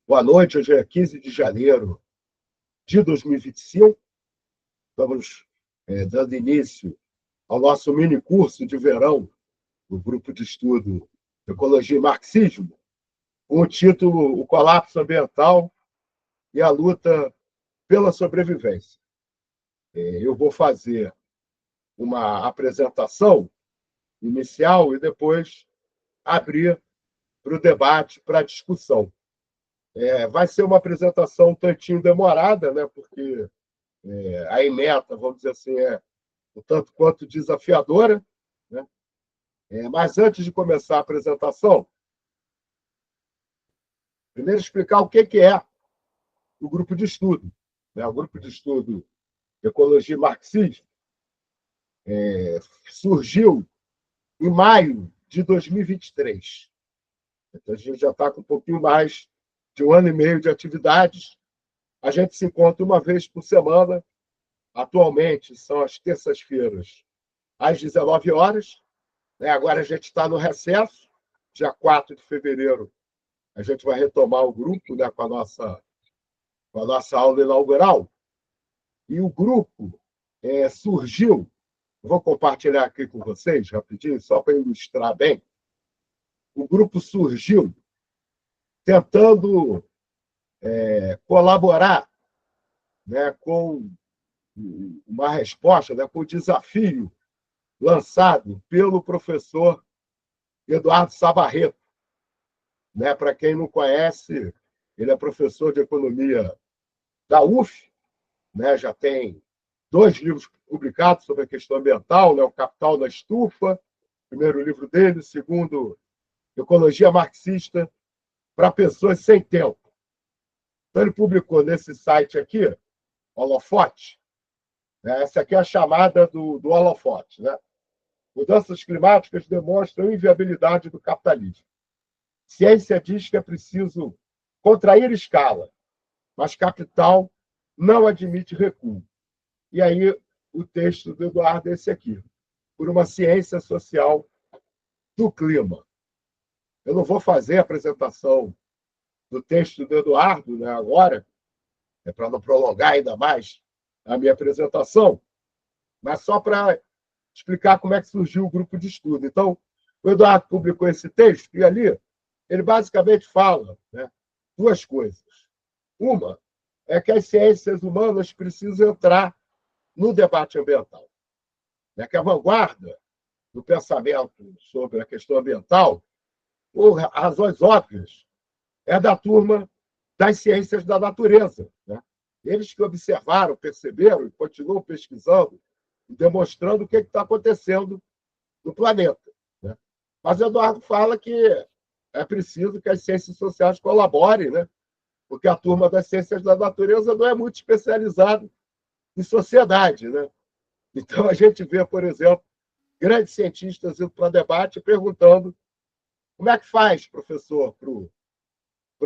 Boa noite, hoje é 15 de janeiro de 2025. Estamos dando início ao nosso mini curso de verão do grupo de estudo Ecologia e Marxismo, com o título O Colapso Ambiental e a Luta pela Sobrevivência. Eu vou fazer uma apresentação inicial e depois abrir para o debate, para a discussão. Vai ser uma apresentação um tantinho demorada, né, porque a ementa, vamos dizer assim, é um tanto quanto desafiadora, né? Mas antes de começar a apresentação, primeiro explicar o que é o grupo de estudo. Né? O grupo de estudo Ecologia e Marxismo surgiu em maio de 2023. Então, a gente já está com um pouquinho mais de 1 ano e meio de atividades. A gente se encontra uma vez por semana. Atualmente, são as terças-feiras, às 19 horas. Agora a gente está no recesso. Dia 4 de fevereiro, a gente vai retomar o grupo, né, com a nossa aula inaugural. E o grupo surgiu, vou compartilhar aqui com vocês rapidinho, só para ilustrar bem. O grupo surgiu tentando colaborar, né, com uma resposta, né, com o desafio lançado pelo professor Eduardo Sabarreto. Né? Para quem não conhece, ele é professor de economia da UF, né? Já tem 2 livros publicados sobre a questão ambiental, né? O Capital na Estufa, primeiro livro dele, o segundo, Ecologia Marxista para Pessoas Sem Tempo. Então, ele publicou nesse site aqui, Holofote, né? Essa aqui é a chamada do Holofote, né? Mudanças climáticas demonstram a inviabilidade do capitalismo. Ciência diz que é preciso contrair escala, mas capital não admite recuo. E aí, o texto do Eduardo é esse aqui, por uma ciência social do clima. Eu não vou fazer a apresentação do texto do Eduardo, né, agora, para não prolongar ainda mais a minha apresentação, mas só para explicar como é que surgiu o grupo de estudo. Então, o Eduardo publicou esse texto e ali ele basicamente fala, né, 2 coisas. Uma é que as ciências humanas precisam entrar no debate ambiental. Né, que a vanguarda do pensamento sobre a questão ambiental, por razões óbvias, é da turma das ciências da natureza. Né? Eles que observaram, perceberam e continuam pesquisando e demonstrando o que está acontecendo no planeta. Né? Mas o Eduardo fala que é preciso que as ciências sociais colaborem, né? Porque a turma das ciências da natureza não é muito especializada em sociedade. Né? Então, a gente vê, por exemplo, grandes cientistas indo para debate perguntando como é que faz, professor, para o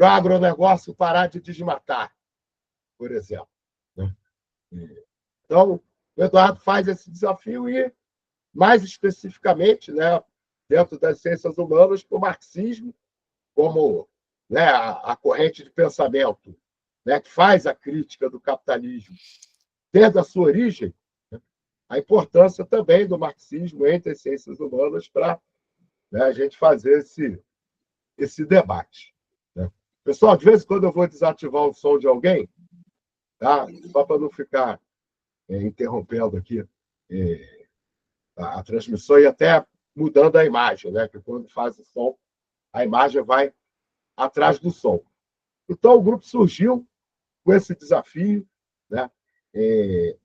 agronegócio parar de desmatar, por exemplo. Né? Então, o Eduardo faz esse desafio e, mais especificamente, né, dentro das ciências humanas, para o marxismo, como, né, a corrente de pensamento, né, que faz a crítica do capitalismo desde a sua origem, né, a importância também do marxismo entre as ciências humanas para, né, a gente fazer esse debate. Né? Pessoal, de vez em quando eu vou desativar o som de alguém, tá? Só para não ficar interrompendo aqui a transmissão e até mudando a imagem, né? Que quando faz o som, a imagem vai atrás do som. Então, o grupo surgiu com esse desafio, né?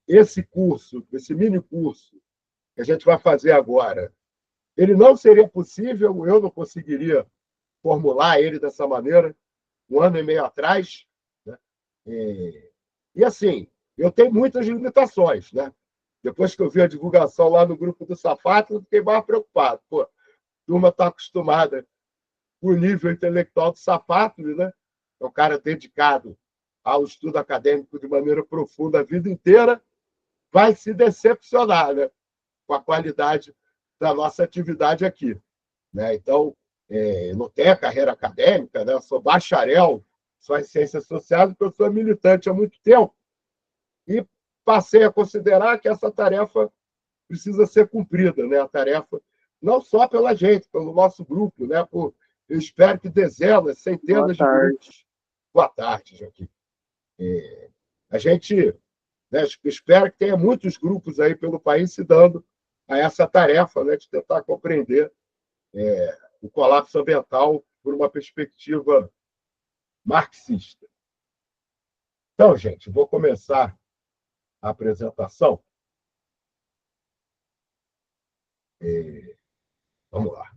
Esse curso, esse mini curso que a gente vai fazer agora, ele não seria possível, eu não conseguiria formular ele dessa maneira 1 ano e meio atrás. Né? E assim, eu tenho muitas limitações. Né? Depois que eu vi a divulgação lá no grupo do Safato, eu fiquei mais preocupado. Pô, a turma está acostumada com o nível intelectual do Safato, né? É um cara dedicado ao estudo acadêmico de maneira profunda a vida inteira, vai se decepcionar, né, com a qualidade da nossa atividade aqui. Né? Então, não tenho carreira acadêmica, né? Sou bacharel só em ciências sociais, porque eu sou militante há muito tempo, e passei a considerar que essa tarefa precisa ser cumprida, né? A tarefa não só pela gente, pelo nosso grupo, né? Eu espero que dezenas, centenas de grupos. Boa tarde, Joaquim. A gente, né, espera que tenha muitos grupos aí pelo país se dando a essa tarefa, né, de tentar compreender o colapso ambiental por uma perspectiva marxista. Então, gente, vou começar a apresentação. Vamos lá.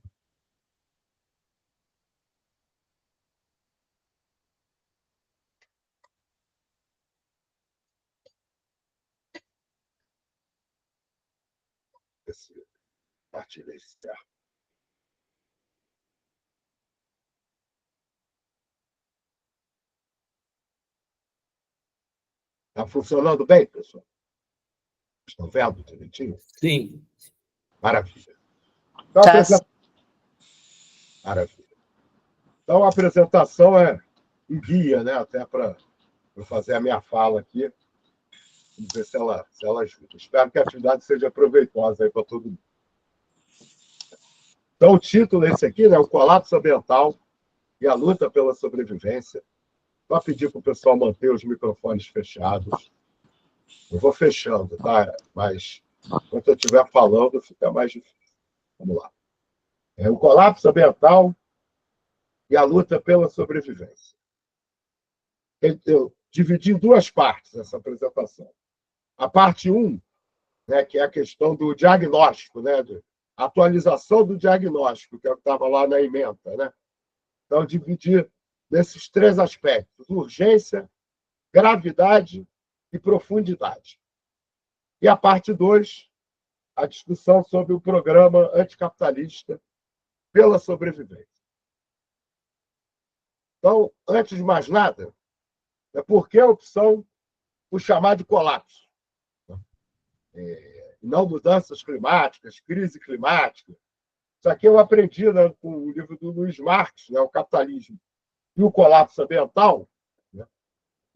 Partilha esse certo. Está funcionando bem, pessoal? Estão vendo direitinho? Sim. Maravilha. Então, Maravilha. Então, a apresentação é um guia, né? Até para fazer a minha fala aqui. Vamos ver se ela ajuda. Espero que a atividade seja proveitosa aí para todo mundo. Então, o título é esse aqui, né? O colapso ambiental e a luta pela sobrevivência. Vou pedir para o pessoal manter os microfones fechados. Eu vou fechando, tá? Mas, enquanto eu estiver falando, fica mais difícil. Vamos lá. O colapso ambiental e a luta pela sobrevivência. Eu dividi em duas partes essa apresentação. A parte 1, né, que é a questão do diagnóstico, né, atualização do diagnóstico, que é o que estava lá na ementa. Né? Então, dividir nesses três aspectos: urgência, gravidade e profundidade. E a parte 2, a discussão sobre o programa anticapitalista pela sobrevivência. Então, antes de mais nada, por que a opção por chamar de colapso? Não mudanças climáticas, crise climática. Isso aqui eu aprendi, né, com o livro do Luiz Marx, né, O Capitalismo e o Colapso Ambiental. Né?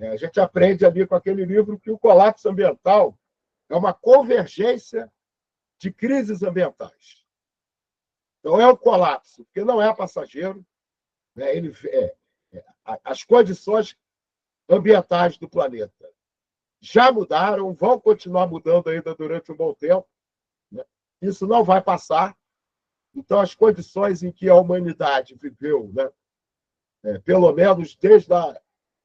A gente aprende ali com aquele livro que o colapso ambiental é uma convergência de crises ambientais. Então, é um colapso, porque não é passageiro, né? As condições ambientais do planeta já mudaram, vão continuar mudando ainda durante um bom tempo. Né? Isso não vai passar. Então, as condições em que a humanidade viveu, né, pelo menos desde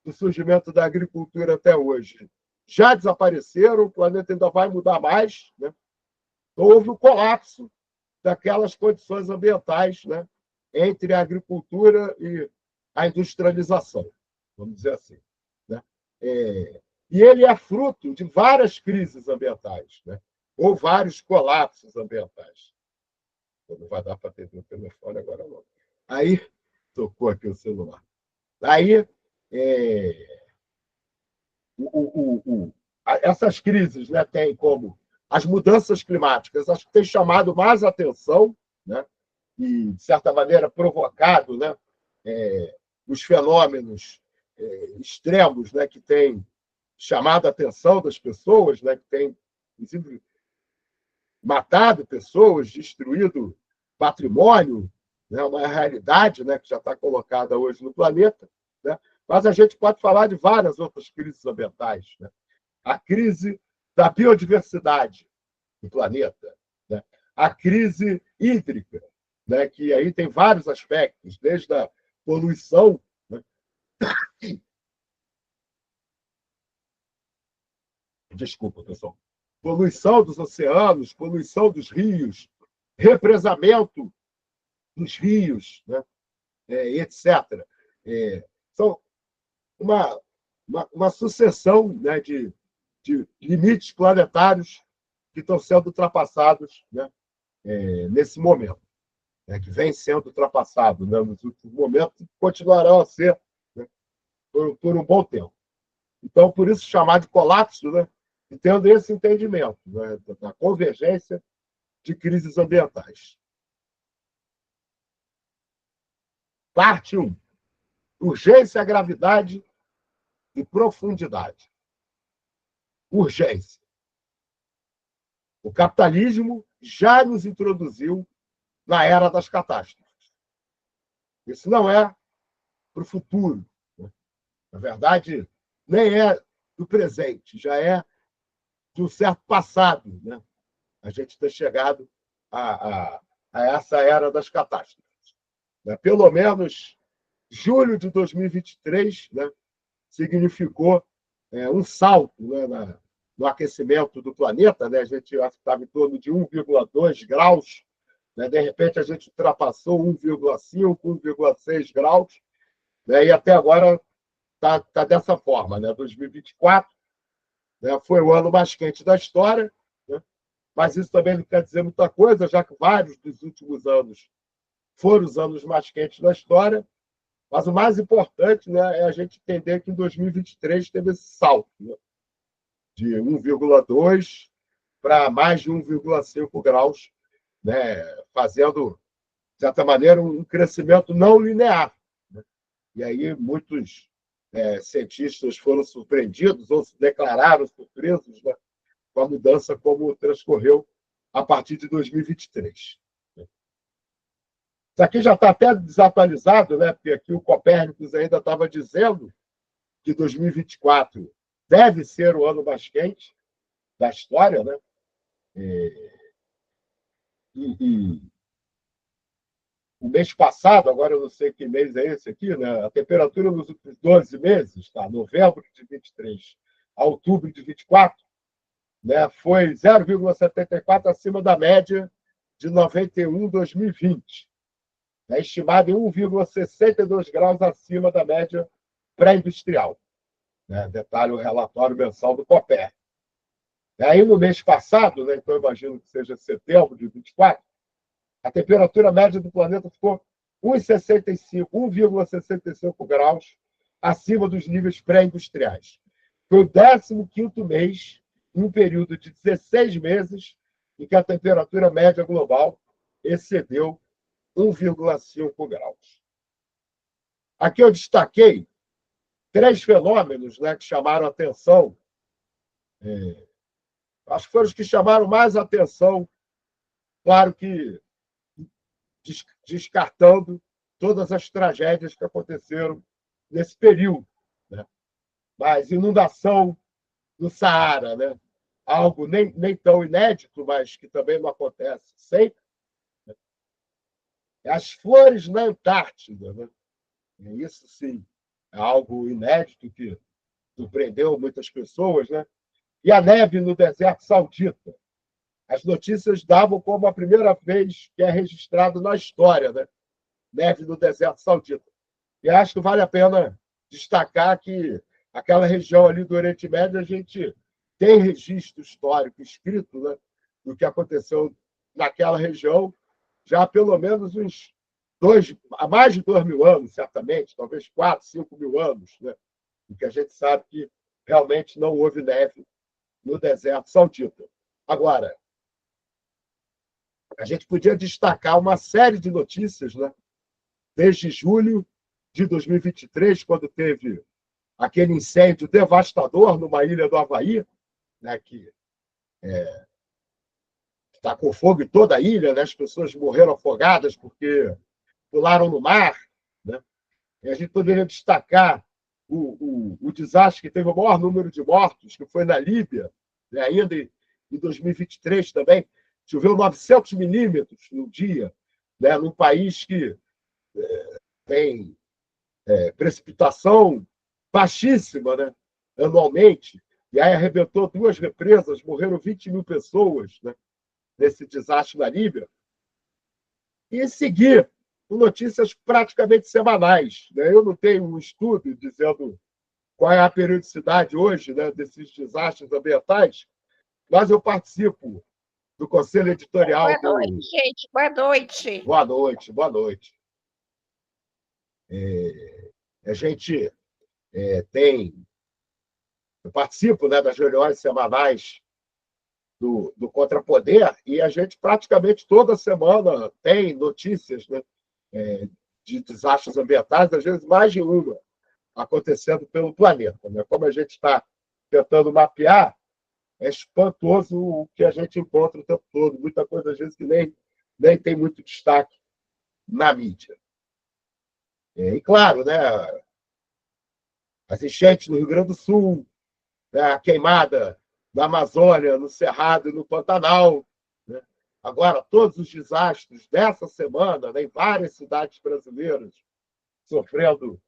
o surgimento da agricultura até hoje, já desapareceram, o planeta ainda vai mudar mais. Né? Então, houve o colapso daquelas condições ambientais, né, entre a agricultura e a industrialização, vamos dizer assim. Né? E ele é fruto de várias crises ambientais, né? Ou vários colapsos ambientais. Não vai dar para ter o telefone agora, não. Aí, tocou aqui o celular. Aí, essas crises, né, têm como as mudanças climáticas, acho que tem chamado mais atenção, né, e, de certa maneira, provocado, né, os fenômenos extremos, né, que têm chamado a atenção das pessoas, né, que têm, inclusive, matado pessoas, destruído patrimônio, né, uma realidade, né, que já está colocada hoje no planeta. Né, mas a gente pode falar de várias outras crises ambientais. Né? A crise da biodiversidade do planeta, né? A crise hídrica, né? Que aí tem vários aspectos, desde a poluição. Né? Desculpa, pessoal. Poluição dos oceanos, poluição dos rios, represamento dos rios, né? Etc. São uma sucessão, né, de limites planetários que estão sendo ultrapassados, né, nesse momento, né, que vem sendo ultrapassado, né, nos últimos momentos e continuarão a ser, né, por um bom tempo. Então, por isso, chamar de colapso, né, e tendo esse entendimento, né, da convergência de crises ambientais. Parte 1. Urgência, gravidade e profundidade. Urgência. O capitalismo já nos introduziu na era das catástrofes. Isso não é para o futuro. Na verdade, nem é do presente, já é de um certo passado. Né? A gente ter chegado a essa era das catástrofes. Né? Pelo menos julho de 2023, né, significou um salto, né, no aquecimento do planeta. Né? A gente estava em torno de 1,2 graus, né? De repente a gente ultrapassou 1,5, 1,6 graus, né? E até agora está dessa forma. Né? 2024, né, foi o ano mais quente da história, né? Mas isso também não quer dizer muita coisa, já que vários dos últimos anos foram os anos mais quentes da história. Mas o mais importante, né, é a gente entender que em 2023 teve esse salto, né, de 1,2 para mais de 1,5 graus, né, fazendo, de certa maneira, um crescimento não linear. Né? E aí muitos cientistas foram surpreendidos ou se declararam surpresos, né, com a mudança como transcorreu a partir de 2023. Isso aqui já está até desatualizado, né? Porque aqui o Copérnicos ainda estava dizendo que 2024 deve ser o ano mais quente da história, né? E o mês passado, agora eu não sei que mês é esse aqui, né? A temperatura nos últimos 12 meses, tá? Novembro de 23 a outubro de 24, né? Foi 0,74 acima da média de 91 2020. É estimado em 1,62 graus acima da média pré-industrial. Né? Detalhe o relatório mensal do COPER. Aí, no mês passado, né, então imagino que seja setembro de 24, a temperatura média do planeta ficou 1,65 graus acima dos níveis pré-industriais. Foi o 15º mês, em um período de 16 meses, em que a temperatura média global excedeu 1,5 graus. Aqui eu destaquei 3 fenômenos, né, que chamaram a atenção. Acho que foram os que chamaram mais atenção, claro que descartando todas as tragédias que aconteceram nesse período. Né? Mas inundação no Saara, né? Algo nem tão inédito, mas que também não acontece sempre. As flores na Antártida. Né? Isso, sim, é algo inédito que surpreendeu muitas pessoas. Né? E a neve no deserto saudita. As notícias davam como a primeira vez que é registrado na história, né? Neve no deserto saudita. E acho que vale a pena destacar que aquela região ali do Oriente Médio, a gente tem registro histórico escrito, né, do que aconteceu naquela região já há pelo menos há mais de 2.000 anos, certamente, talvez 4, 5 mil anos, né, em que a gente sabe que realmente não houve neve no deserto saudita. Agora, a gente podia destacar uma série de notícias, né, desde julho de 2023, quando teve aquele incêndio devastador numa ilha do Havaí, né, que está com fogo em toda a ilha, né, as pessoas morreram afogadas porque pularam no mar. Né, e a gente poderia destacar o desastre que teve o maior número de mortos, que foi na Líbia, né, ainda em 2023 também. Choveu 900 milímetros no dia, né, num país que tem precipitação baixíssima, né, anualmente, e aí arrebentou 2 represas, morreram 20 mil pessoas, né, nesse desastre na Líbia, e seguir com notícias praticamente semanais. Né? Eu não tenho um estudo dizendo qual é a periodicidade hoje, né, desses desastres ambientais, mas eu participo do conselho editorial Boa noite, gente. Boa noite. Boa noite, boa noite. A gente eu participo, né, das reuniões semanais do Contrapoder, e a gente praticamente toda semana tem notícias, né, de desastres ambientais, às vezes mais de uma, acontecendo pelo planeta. Né? Como a gente está tentando mapear, é espantoso o que a gente encontra o tempo todo. Muita coisa, às vezes, que nem tem muito destaque na mídia. E, claro, né, as enchentes no Rio Grande do Sul, né, a queimada na Amazônia, no Cerrado e no Pantanal. Né? Agora, todos os desastres dessa semana, né, em várias cidades brasileiras, sofrendo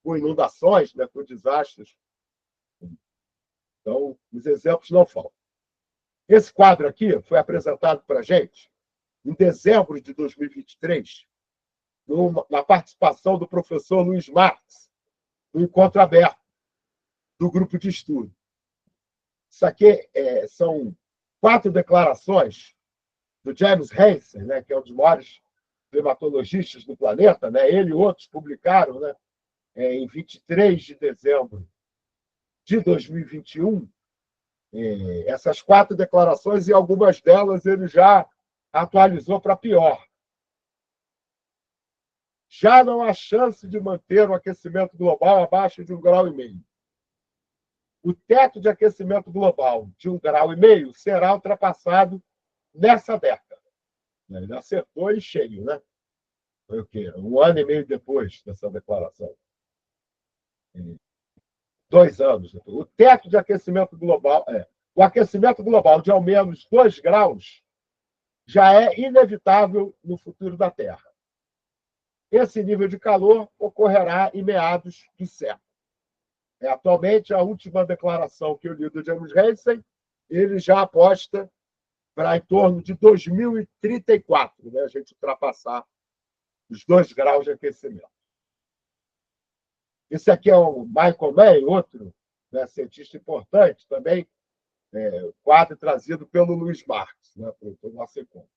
com inundações, né, com desastres. Então, os exemplos não faltam. Esse quadro aqui foi apresentado para a gente em dezembro de 2023, na participação do professor Luiz Marques, no encontro aberto do grupo de estudo. Isso aqui são 4 declarações do James Hansen, né, que é um dos maiores climatologistas do planeta. Né, ele e outros publicaram, né, em 23 de dezembro de 2021, essas 4 declarações, e algumas delas ele já atualizou para pior. Já não há chance de manter o aquecimento global abaixo de 1,5 grau. O teto de aquecimento global de 1,5 grau será ultrapassado nessa década. Ele acertou em cheio, né? Foi o quê? 1 ano e meio depois dessa declaração. 2 anos depois. O teto de aquecimento global, o aquecimento global de ao menos 2 graus já é inevitável no futuro da Terra. Esse nível de calor ocorrerá em meados do século. Atualmente, a última declaração que eu li do James Hansen, ele já aposta para em torno de 2034, né, a gente ultrapassar os 2 graus de aquecimento. Esse aqui é o Michael Mann, outro, né, cientista importante também, quadro trazido pelo Luiz Marques, né, para o nosso encontro.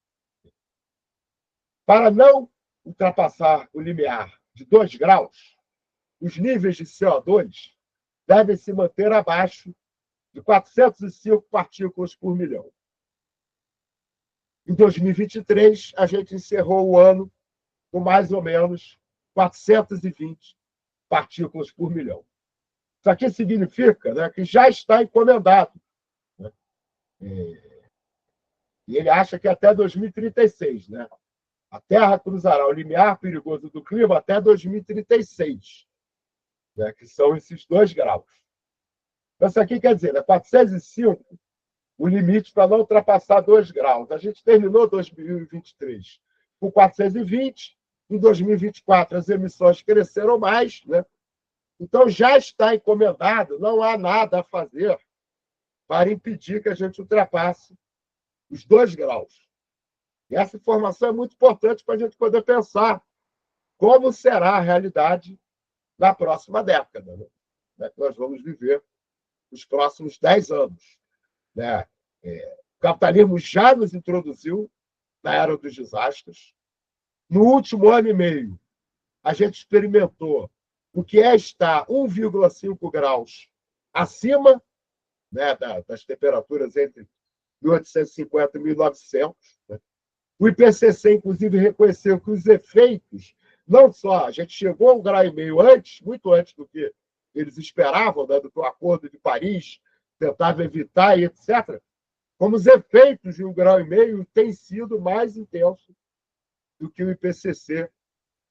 Para não ultrapassar o limiar de 2 graus, os níveis de CO2 devem se manter abaixo de 405 partículas por milhão. Em 2023, a gente encerrou o ano com mais ou menos 420 partículas por milhão. Isso aqui significa, né, que já está encomendado. Né? E ele acha que até 2036, né, a Terra cruzará o limiar perigoso do clima até 2036, né, que são esses 2 graus. Então, isso aqui quer dizer, né, 405, o limite para não ultrapassar 2 graus. A gente terminou 2023 com 420, em 2024 as emissões cresceram mais, né? Então já está encomendado, não há nada a fazer para impedir que a gente ultrapasse os 2 graus. E essa informação é muito importante para a gente poder pensar como será a realidade na próxima década, né? Que nós vamos viver os próximos 10 anos. Né? O capitalismo já nos introduziu na era dos desastres. No último ano e meio, a gente experimentou o que é estar 1,5 graus acima, né, das temperaturas entre 1850 e 1900. Né? O IPCC, inclusive, reconheceu que os efeitos, não só a gente chegou a 1,5 grau antes, muito antes do que eles esperavam, né, do que o Acordo de Paris tentava evitar e etc., como os efeitos de 1,5 grau têm sido mais intensos do que o IPCC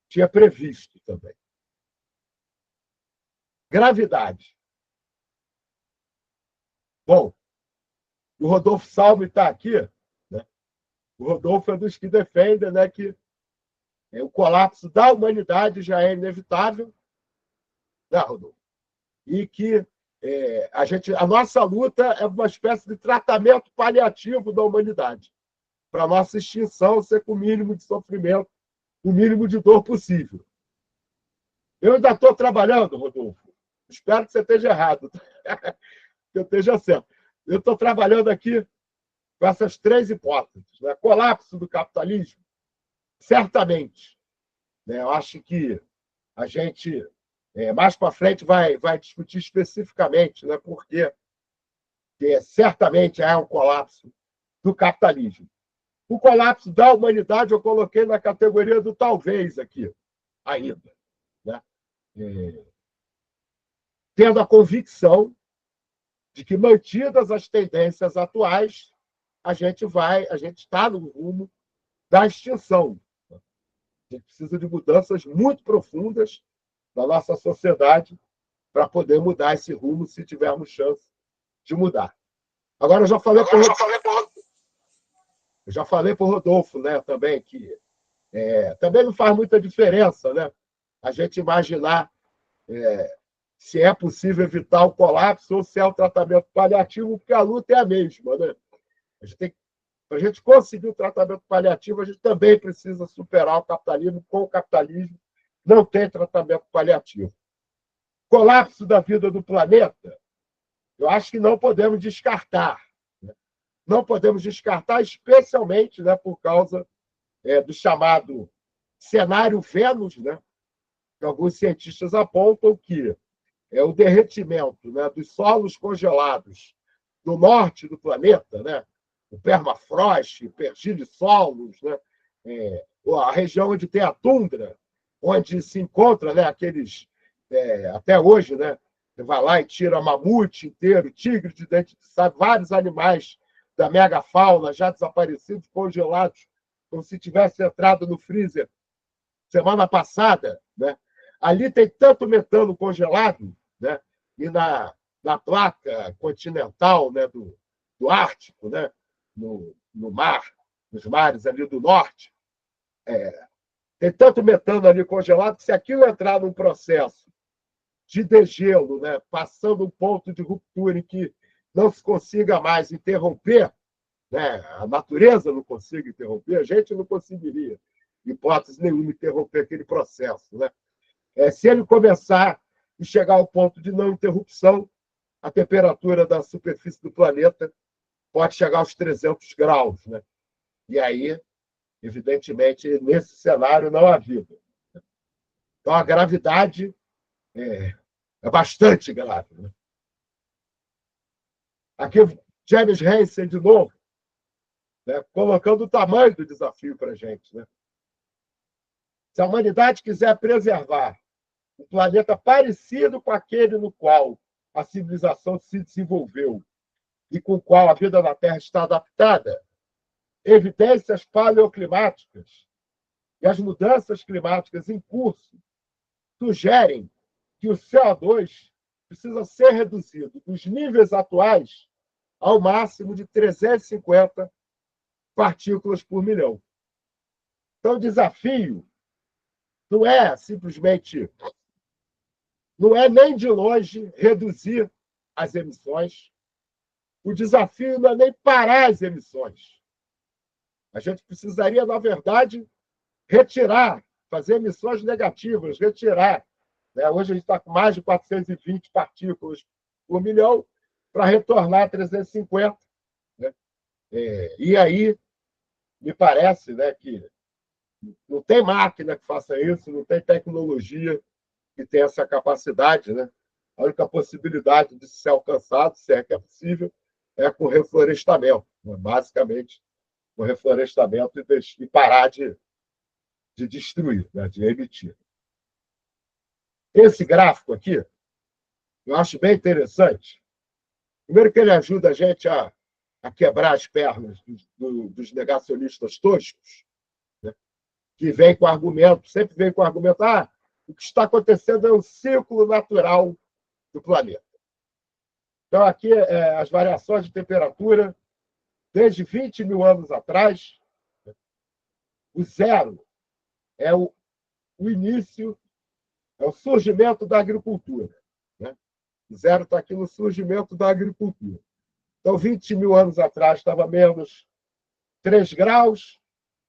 tinha previsto também. Gravidade. Bom, o Rodolfo Salme está aqui. Né? O Rodolfo é dos que defendem, né, que o colapso da humanidade já é inevitável, né, Rodolfo? E que a nossa luta é uma espécie de tratamento paliativo da humanidade, para a nossa extinção ser com o mínimo de sofrimento, o mínimo de dor possível. Eu ainda estou trabalhando, Rodolfo. Espero que você esteja errado, que eu esteja certo. Eu estou trabalhando aqui com essas 3 hipóteses. Né? Colapso do capitalismo, certamente. Né? Eu acho que a gente, mais para frente, vai discutir especificamente, né? Porque certamente é um colapso do capitalismo. O colapso da humanidade eu coloquei na categoria do talvez aqui. ainda, né? Tendo a convicção de que, mantidas as tendências atuais, a gente está no rumo da extinção. A gente precisa de mudanças muito profundas na nossa sociedade para poder mudar esse rumo, se tivermos chance de mudar. Agora, eu já falei para o Rodolfo, né, também, que também não faz muita diferença, né, a gente imaginar se é possível evitar o colapso ou se é o tratamento paliativo, porque a luta é a mesma. Né? Para a gente conseguir o tratamento paliativo, a gente também precisa superar o capitalismo. Com o capitalismo, não tem tratamento paliativo. Colapso da vida do planeta, eu acho que não podemos descartar. Né? Não podemos descartar, especialmente, né, por causa do chamado cenário Vênus, né, que alguns cientistas apontam que o derretimento, né, dos solos congelados do norte do planeta, né, o permafrost, pergelisolos, né, a região onde tem a tundra, onde se encontra, né, aqueles, até hoje, né, você vai lá e tira mamute inteiro, tigre de dente de sabre, vários animais da megafauna já desaparecidos, congelados, como se tivesse entrado no freezer semana passada. Né? Ali tem tanto metano congelado, né? E na placa continental, né, do Ártico, né, no mar, nos mares ali do norte, tem tanto metano ali congelado que, se aquilo entrar num processo de degelo, né, passando um ponto de ruptura em que não se consiga mais interromper, né, a natureza não consiga interromper, a gente não conseguiria, em hipótese nenhuma, interromper aquele processo. Né? Se ele começar e chegar ao ponto de não interrupção, a temperatura da superfície do planeta pode chegar aos 300 graus. Né? E aí, evidentemente, nesse cenário não há vida. Então, a gravidade é bastante grave. Né? Aqui, James Hansen, de novo, né, colocando o tamanho do desafio para a gente. Né? Se a humanidade quiser preservar um planeta parecido com aquele no qual a civilização se desenvolveu e com o qual a vida na Terra está adaptada, evidências paleoclimáticas e as mudanças climáticas em curso sugerem que o CO2 precisa ser reduzido dos níveis atuais ao máximo de 350 partículas por milhão. Então, o desafio não é simplesmente, não é nem de longe reduzir as emissões. O desafio não é nem parar as emissões. A gente precisaria, na verdade, retirar, fazer emissões negativas, retirar. Né? Hoje a gente está com mais de 420 partículas por milhão para retornar a 350. Né? E aí, me parece, né, que não tem máquina que faça isso, não tem tecnologia que tenha essa capacidade. Né? A única possibilidade de ser alcançado, se é que é possível, é com reflorestamento. Né? Basicamente, com reflorestamento e parar de destruir, né? De emitir. Esse gráfico aqui, eu acho bem interessante. Primeiro que ele ajuda a gente a quebrar as pernas dos negacionistas toscos, né? Que vem com argumento, sempre vem com argumento, o que está acontecendo é um ciclo natural do planeta. Então, aqui, as variações de temperatura, desde 20 mil anos atrás, o zero é o início, é o surgimento da agricultura. Né? O zero está aqui no surgimento da agricultura. Então, 20 mil anos atrás estava menos 3 graus,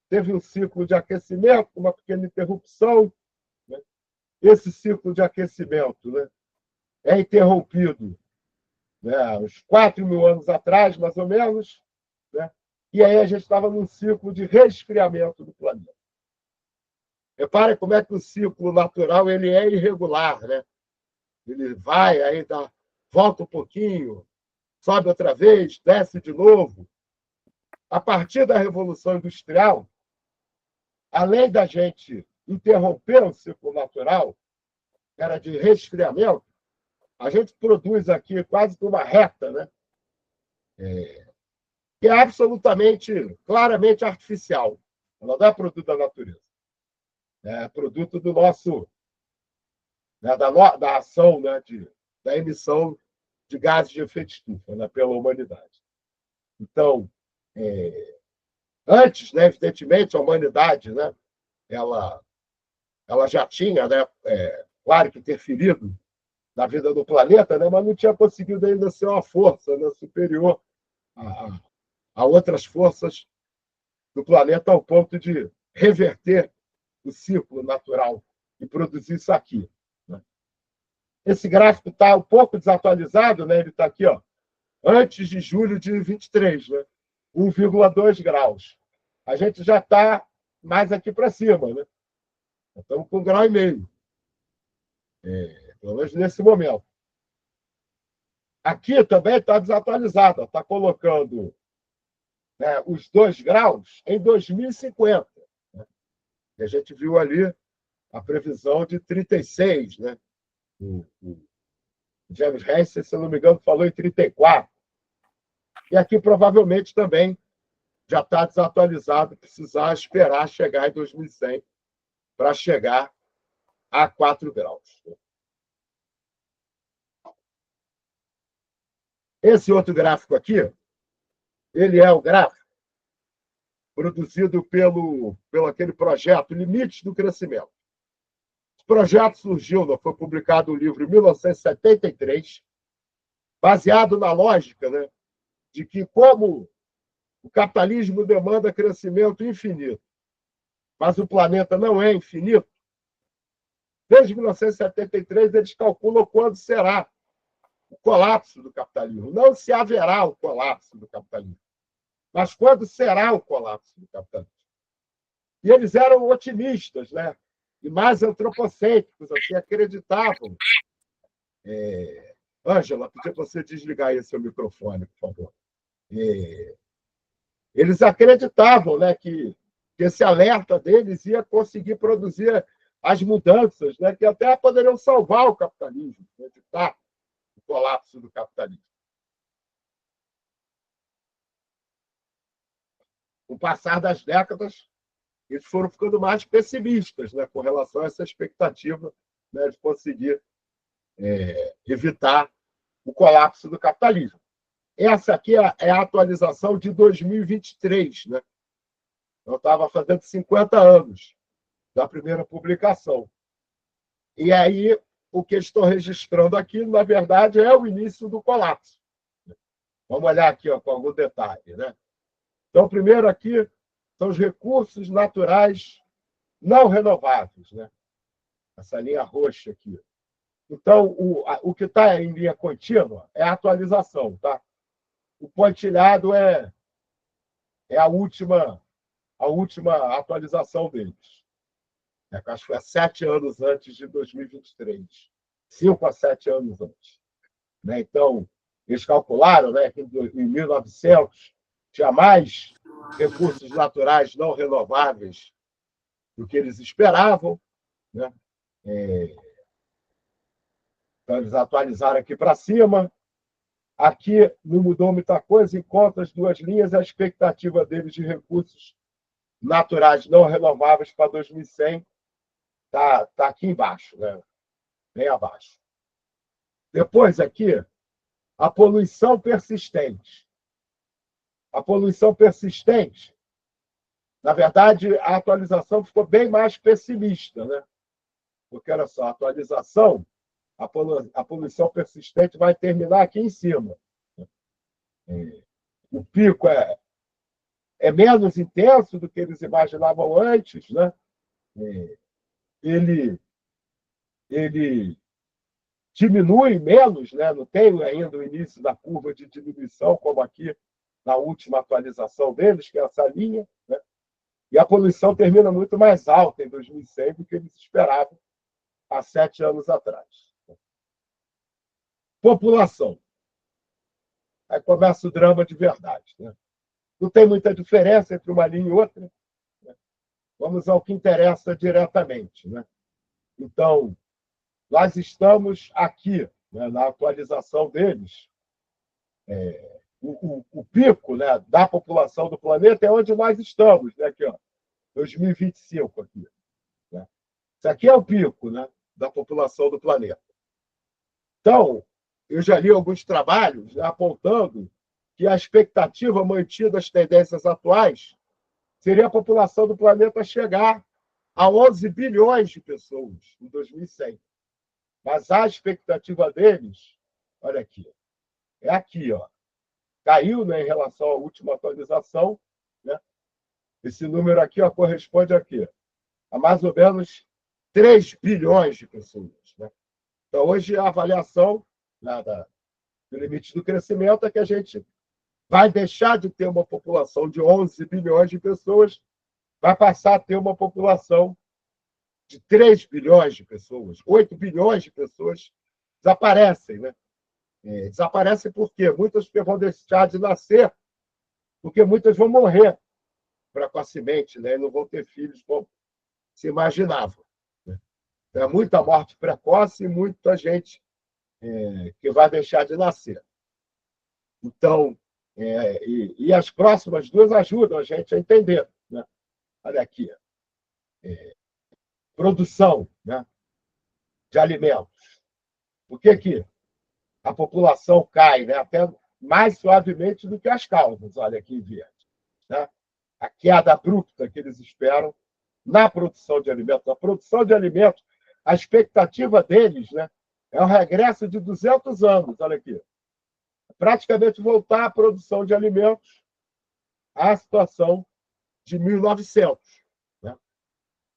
teve um ciclo de aquecimento, uma pequena interrupção. Né? Esse ciclo de aquecimento, né, é interrompido, né, uns 4 mil anos atrás, mais ou menos, né? E aí a gente estava num ciclo de resfriamento do planeta. Repare como é que o ciclo natural ele é irregular. Né? Ele vai, aí volta um pouquinho, sobe outra vez, desce de novo. A partir da Revolução Industrial, além da gente interromper o ciclo natural, era de resfriamento, a gente produz aqui quase que uma reta, né? Que é absolutamente, claramente artificial. Ela não é produto da natureza. É produto do nosso, né, da ação, né, da emissão de gases de efeito estufa, né, pela humanidade. Então, antes, né, evidentemente, a humanidade, né, ela já tinha, né, claro que interferido na vida do planeta, né, mas não tinha conseguido ainda ser uma força, né, superior a outras forças do planeta ao ponto de reverter o ciclo natural e produzir isso aqui. Né? Esse gráfico está um pouco desatualizado, né? Ele está aqui, ó, antes de julho de 23, né? 1,2 graus. A gente já está mais aqui para cima, né? Estamos com 1,5 graus. Pelo menos nesse momento. Aqui também está desatualizado, está colocando, né, os 2 graus em 2050. Né? E a gente viu ali a previsão de 36, né? O James Hansen, se eu não me engano, falou em 34. E aqui provavelmente também já está desatualizado, precisar esperar chegar em 2100 para chegar a 4 graus. Esse outro gráfico aqui, ele é o gráfico produzido pelo aquele projeto Limites do Crescimento. Esse projeto surgiu, foi publicado o livro em 1973, baseado na lógica, né, de que, como o capitalismo demanda crescimento infinito, mas o planeta não é infinito, desde 1973 eles calculam quando será o colapso do capitalismo. Não se haverá o colapso do capitalismo, mas quando será o colapso do capitalismo. E eles eram otimistas, né? E mais antropocêntricos, assim, acreditavam. Ângela, pedir para você desligar aí seu microfone, por favor. Eles acreditavam, né, que esse alerta deles ia conseguir produzir as mudanças, né, que até poderiam salvar o capitalismo, evitar o colapso do capitalismo. Com o passar das décadas, eles foram ficando mais pessimistas, né, com relação a essa expectativa, né, de conseguir evitar o colapso do capitalismo. Essa aqui é a atualização de 2023, né? Eu estava fazendo 50 anos da primeira publicação. E aí, o que estou registrando aqui, na verdade, é o início do colapso. Vamos olhar aqui, ó, com algum detalhe, né? Então, primeiro aqui são os recursos naturais não renováveis, né? Essa linha roxa aqui. Então, o que está em linha contínua é a atualização, tá? O pontilhado é a última atualização deles. Acho que foi há 7 anos antes de 2023. 5 a 7 anos antes. Né? Então, eles calcularam, né, que em 1900 tinha mais recursos naturais não renováveis do que eles esperavam. Né? Então, eles atualizaram aqui para cima. Aqui não mudou muita coisa, enquanto as duas linhas, a expectativa deles de recursos naturais não renováveis para 2100 está aqui embaixo, né? Bem abaixo. Depois, aqui, a poluição persistente. A poluição persistente, na verdade, a atualização ficou bem mais pessimista, né? Porque, olha só, a atualização, a poluição persistente vai terminar aqui em cima. O pico é menos intenso do que eles imaginavam antes, né? Ele diminui menos, né? Não tem ainda o início da curva de diminuição, como aqui na última atualização deles, que é essa linha, né? E a poluição termina muito mais alta em 2100 do que eles esperavam há 7 anos atrás. População. Aí começa o drama de verdade. Né? Não tem muita diferença entre uma linha e outra. Né? vamos ao que interessa diretamente, né? Então, nós estamos aqui, né, na atualização deles. O pico, né, da população do planeta é onde nós estamos, né, aqui, ó, 2025 aqui, né? Isso aqui é o pico, né, da população do planeta. Então, eu já li alguns trabalhos, né, apontando que a expectativa mantida das tendências atuais seria a população do planeta chegar a 11 bilhões de pessoas em 2100. Mas a expectativa deles, olha aqui, é aqui, ó, caiu, né, em relação à última atualização, né? Esse número aqui, ó, corresponde aqui a mais ou menos 3 bilhões de pessoas, né? Então, hoje, a avaliação, né, do limite do crescimento é que a gente vai deixar de ter uma população de 11 bilhões de pessoas, vai passar a ter uma população de 3 bilhões de pessoas. 8 bilhões de pessoas desaparecem, né? Desaparecem por quê? Muitas vão deixar de nascer, porque muitas vão morrer precocemente, né? E não vão ter filhos como se imaginava, né? É muita morte precoce e muita gente que vai deixar de nascer. Então, e as próximas duas ajudam a gente a entender, né? Olha aqui, produção, né, de alimentos. Por que a população cai, né, até mais suavemente do que as causas? Olha aqui em verde, né? A queda abrupta que eles esperam na produção de alimentos. A produção de alimentos, a expectativa deles, né, é o regresso de 200 anos. Olha aqui. Praticamente voltar à produção de alimentos à situação de 1900. Né?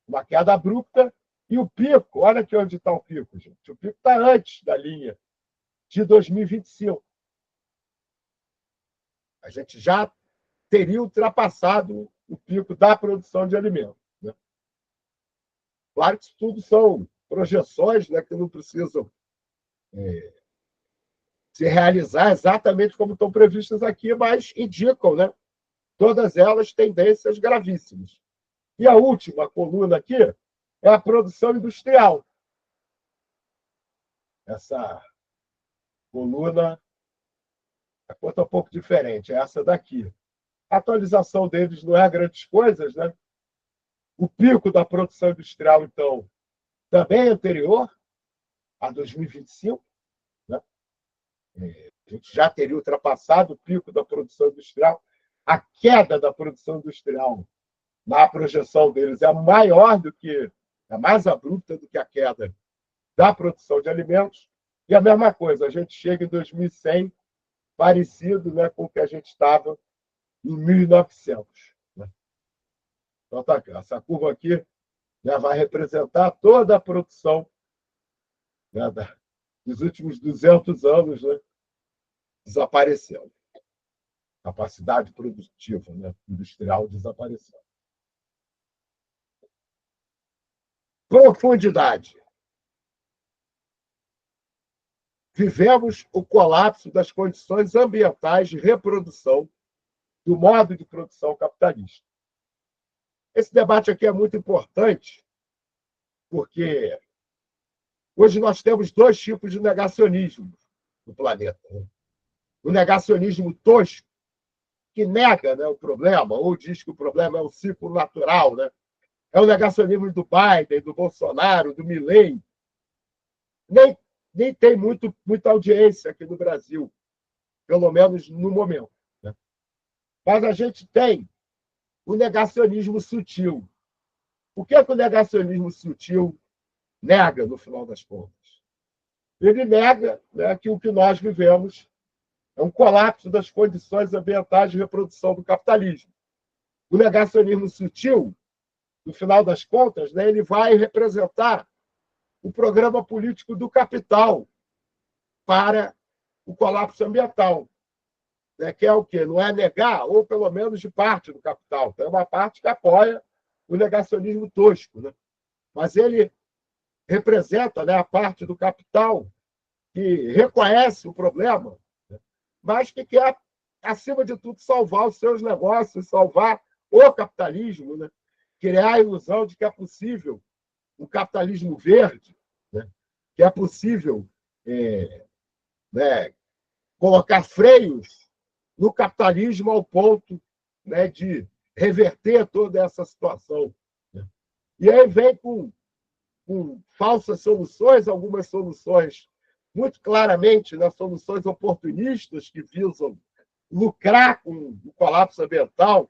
Uma queda abrupta e o pico, olha aqui onde está o pico, gente. O pico está antes da linha de 2025. A gente já teria ultrapassado o pico da produção de alimentos. Né? Claro que isso tudo são projeções, né, que não precisam se realizar exatamente como estão previstas aqui, mas indicam, né, todas elas tendências gravíssimas. E a última coluna aqui é a produção industrial. Essa coluna, a cor está um pouco diferente, é essa daqui. A atualização deles não é grandes coisas, né? O pico da produção industrial, então, também é anterior a 2025. Né? A gente já teria ultrapassado o pico da produção industrial. A queda da produção industrial, na projeção deles, é maior do que, é mais abrupta do que a queda da produção de alimentos. E a mesma coisa, a gente chega em 2100 parecido, né, com o que a gente estava em 1900. Né? Então, tá aqui, essa curva aqui, né, vai representar toda a produção, né, dos últimos 200 anos, né, desaparecendo. Capacidade produtiva, né, industrial desaparecendo. Profundidade. Vivemos o colapso das condições ambientais de reprodução do modo de produção capitalista. Esse debate aqui é muito importante, porque hoje nós temos dois tipos de negacionismo no planeta. O negacionismo tosco, que nega, né, o problema, ou diz que o problema é um ciclo natural. Né? É o negacionismo do Biden, do Bolsonaro, do Milei. Nem tem muita audiência aqui no Brasil, pelo menos no momento. Né? Mas a gente tem o negacionismo sutil. O que o negacionismo sutil nega, no final das contas? Ele nega, né, que o que nós vivemos é um colapso das condições ambientais de reprodução do capitalismo. O negacionismo sutil, no final das contas, né, ele vai representar o programa político do capital para o colapso ambiental, né, que é o quê? Não é negar, ou pelo menos de parte do capital. Tem uma parte que apoia o negacionismo tosco, né? Mas ele representa, né, a parte do capital que reconhece o problema, né, mas que quer, acima de tudo, salvar os seus negócios, salvar o capitalismo, né, criar a ilusão de que é possível um capitalismo verde, né? Que é possível né, colocar freios no capitalismo ao ponto, né, de reverter toda essa situação, né? E aí vem com falsas soluções, algumas soluções muito claramente, né, soluções oportunistas que visam lucrar com o colapso ambiental,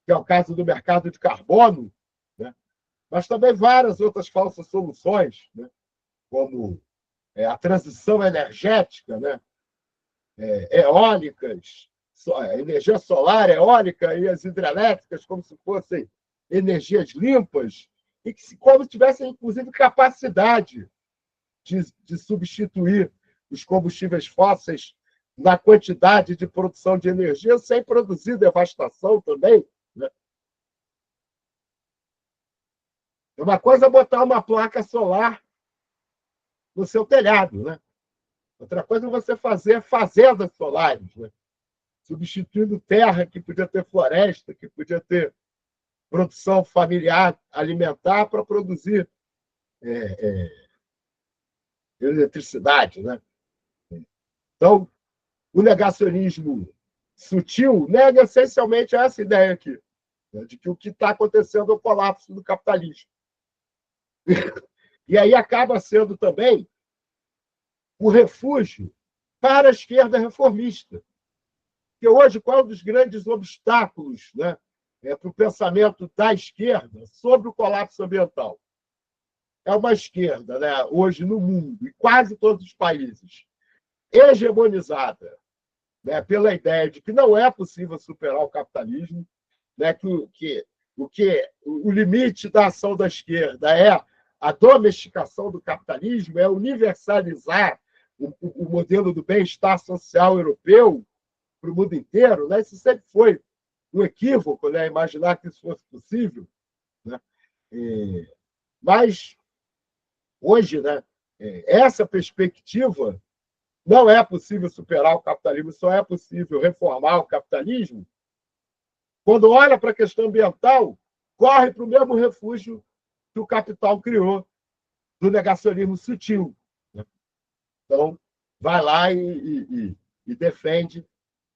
que é o caso do mercado de carbono, né? Mas também várias outras falsas soluções, né? Como a transição energética, né? Eólicas, energia solar, eólica e as hidrelétricas como se fossem energias limpas e que como tivessem, inclusive, capacidade de substituir os combustíveis fósseis na quantidade de produção de energia sem produzir devastação também, né? É uma coisa botar uma placa solar no seu telhado, né? Outra coisa é você fazer fazendas solares, né? Substituindo terra que podia ter floresta, que podia ter produção familiar alimentar para produzir eletricidade, né? Então, o negacionismo sutil nega essencialmente essa ideia aqui, né? De que o que está acontecendo é o colapso do capitalismo. E aí acaba sendo também o refúgio para a esquerda reformista. Porque hoje, qual é um dos grandes obstáculos, né, para o pensamento da esquerda sobre o colapso ambiental? É uma esquerda, né, hoje no mundo, em quase todos os países, hegemonizada, né, pela ideia de que não é possível superar o capitalismo, né, o limite da ação da esquerda é a domesticação do capitalismo, é universalizar o modelo do bem-estar social europeu para o mundo inteiro, né? Isso sempre foi um equívoco, né? Imaginar que isso fosse possível, né? Mas hoje, né, essa perspectiva não é possível superar o capitalismo, só é possível reformar o capitalismo quando olha para a questão ambiental, corre para o mesmo refúgio que o capital criou, do negacionismo sutil, né? Então, vai lá e defende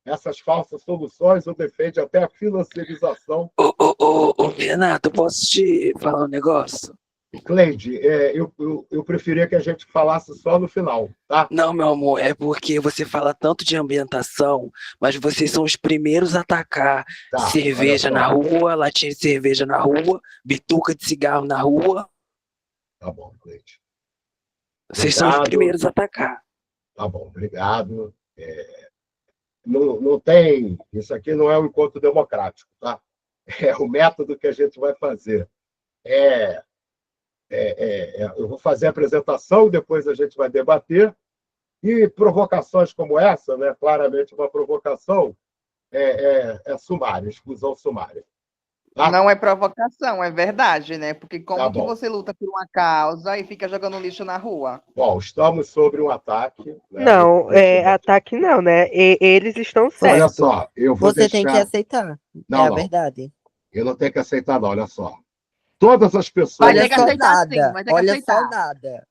essas falsas soluções, ou defende até a financiarização. Ô, Renato, posso te falar um negócio? Cleide, eu preferia que a gente falasse só no final, tá? Não, meu amor, é porque você fala tanto de ambientação, mas vocês são os primeiros a atacar Tá, cerveja na rua, latinha de cerveja na rua, bituca de cigarro na rua. Tá bom, Cleide. Vocês são os Obrigado. primeiros a atacar. Tá bom, obrigado. Não tem. Isso aqui não é um encontro democrático, tá? É o método que a gente vai fazer. Eu vou fazer a apresentação, depois a gente vai debater. E provocações como essa, né, claramente uma provocação, é sumária, exclusão sumária. Tá? Não é provocação, é verdade, né? Porque como Tá que bom. você luta por uma causa e fica jogando lixo na rua? Bom, estamos sobre um ataque. Né? Não, ataque não, né? Eles estão Olha certos. só, eu vou Você tem que deixar. aceitar. Não, É a não. verdade. Eu não tenho que aceitar, não. Olha só. Todas as pessoas. Vai Olha ter que só aceitar nada. sim, vai ter que Olha aceitar. só nada.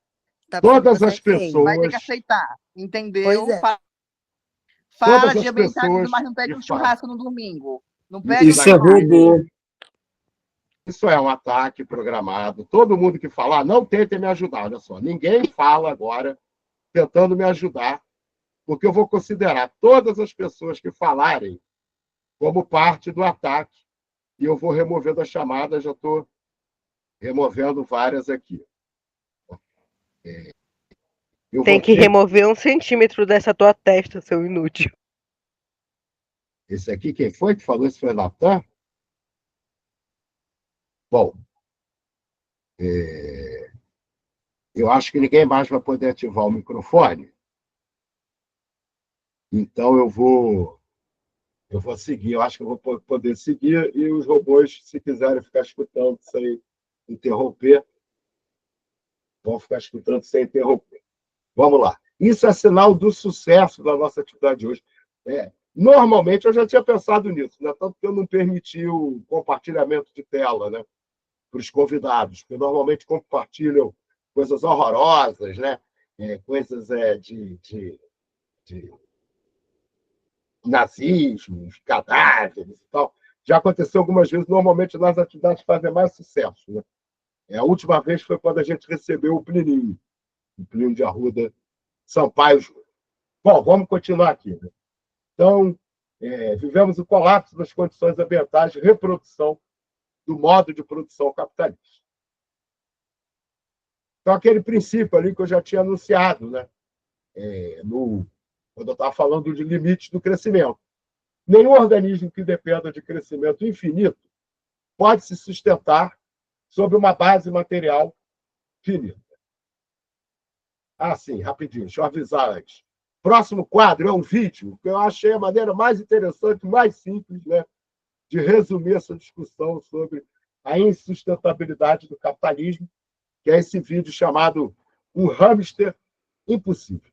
Tá Todas pensando as que você é quem? pessoas. Vai ter que aceitar, entendeu? Pois é. Fala Todas de as ambientalismo, pessoas mas não pede um que falam. churrasco no domingo. Não pede um Isso é churrasco. robô. Isso é um ataque programado. Todo mundo que falar, não tente me ajudar. Olha só, ninguém fala agora tentando me ajudar, porque eu vou considerar todas as pessoas que falarem como parte do ataque e eu vou removendo as chamadas. Já estou removendo várias aqui. Tem que remover 1 centímetro dessa tua testa, seu inútil. Esse aqui, quem foi que falou? Esse foi Natan? Bom, eu acho que ninguém mais vai poder ativar o microfone. Então, eu vou seguir. Eu acho que eu vou poder seguir e os robôs, se quiserem ficar escutando sem interromper, vão ficar escutando sem interromper. Vamos lá. Isso é sinal do sucesso da nossa atividade hoje. Normalmente, eu já tinha pensado nisso, né? Tanto que eu não permiti o compartilhamento de tela, né? para os convidados, porque normalmente compartilham coisas horrorosas, né? Coisas de nazismo, cadáveres e tal. Já aconteceu algumas vezes, normalmente nas atividades fazem mais sucesso. Né? A última vez foi quando a gente recebeu o Plínio de Arruda Sampaio Júnior. Bom, vamos continuar aqui. Né? Então, vivemos o colapso das condições ambientais de reprodução do modo de produção capitalista. Então, aquele princípio ali que eu já tinha anunciado, né? Quando eu estava falando de limites do crescimento. Nenhum organismo que dependa de crescimento infinito pode se sustentar sobre uma base material finita. Ah, sim, rapidinho, deixa eu avisar antes. Próximo quadro é um vídeo que eu achei a maneira mais interessante, mais simples, né, de resumir essa discussão sobre a insustentabilidade do capitalismo, que é esse vídeo chamado Um Hamster Impossível.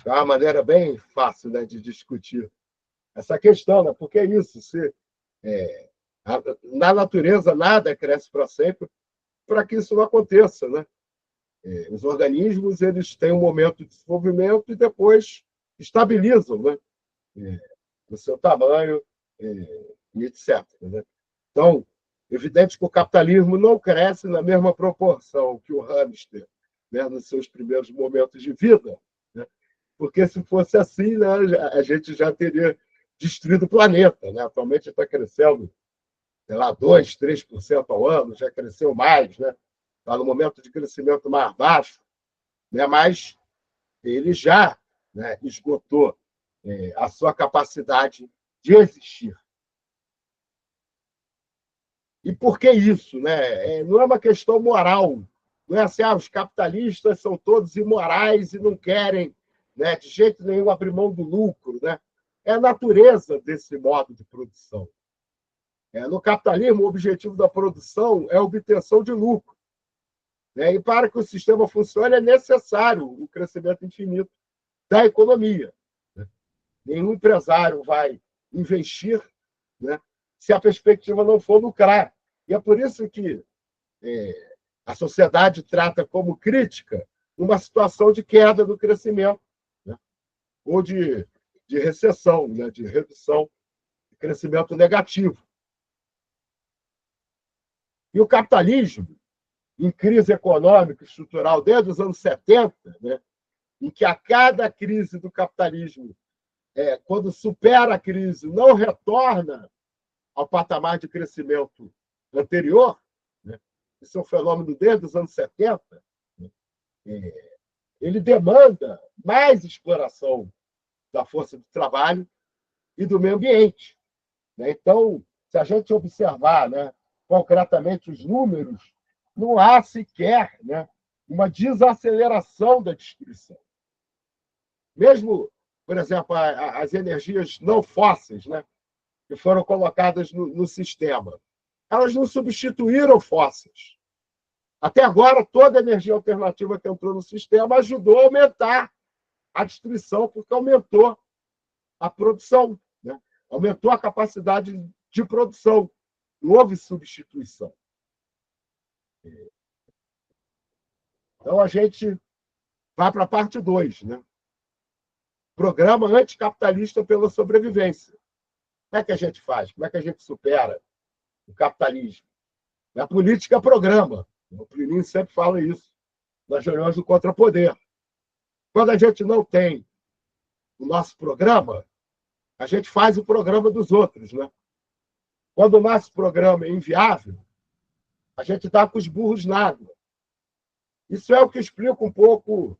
É uma maneira bem fácil, né, de discutir essa questão, né? Porque é isso, na natureza nada cresce para sempre, para que isso não aconteça, né? Os organismos eles têm um momento de desenvolvimento e depois estabilizam, né? O seu tamanho e etc. Né? Então, evidente que o capitalismo não cresce na mesma proporção que o hamster, né, nos seus primeiros momentos de vida, né? Porque se fosse assim, né, a gente já teria destruído o planeta. Né? Atualmente está crescendo, sei lá, 2, 3% ao ano, já cresceu mais, né? Está no momento de crescimento mais baixo, né? Mas ele já, né, esgotou a sua capacidade de existir. E por que isso? Né? Não é uma questão moral. Não é assim, os capitalistas são todos imorais e não querem, né, de jeito nenhum abrir mão do lucro. Né? É a natureza desse modo de produção. No capitalismo, o objetivo da produção é a obtenção de lucro. Né? E para que o sistema funcione, é necessário o crescimento infinito da economia. Né? Nenhum empresário vai investir, né, se a perspectiva não for lucrar. E é por isso que a sociedade trata como crítica uma situação de queda do crescimento, né, ou de recessão, né, de redução, de crescimento negativo. E o capitalismo, em crise econômica e estrutural desde os anos 70, né, em que a cada crise do capitalismo, quando supera a crise, não retorna ao patamar de crescimento anterior, né, isso é um fenômeno desde os anos 70, né, ele demanda mais exploração da força de trabalho e do meio ambiente. Né? Então, se a gente observar, né, concretamente os números, não há sequer, né, uma desaceleração da destruição. Mesmo, por exemplo, as energias não fósseis, né, que foram colocadas no sistema, elas não substituíram fósseis. Até agora, toda a energia alternativa que entrou no sistema ajudou a aumentar a destruição, porque aumentou a produção, né? Aumentou a capacidade de produção. Não houve substituição. Então, a gente vai para a parte 2. Né? programa anticapitalista pela sobrevivência. Como é que a gente faz? Como é que a gente supera o capitalismo? A política é programa. O Plínio sempre fala isso nas reuniões do contrapoder. Quando a gente não tem o nosso programa, a gente faz o programa dos outros, né? Quando o nosso programa é inviável, a gente dá com os burros na água. Isso é o que explica um pouco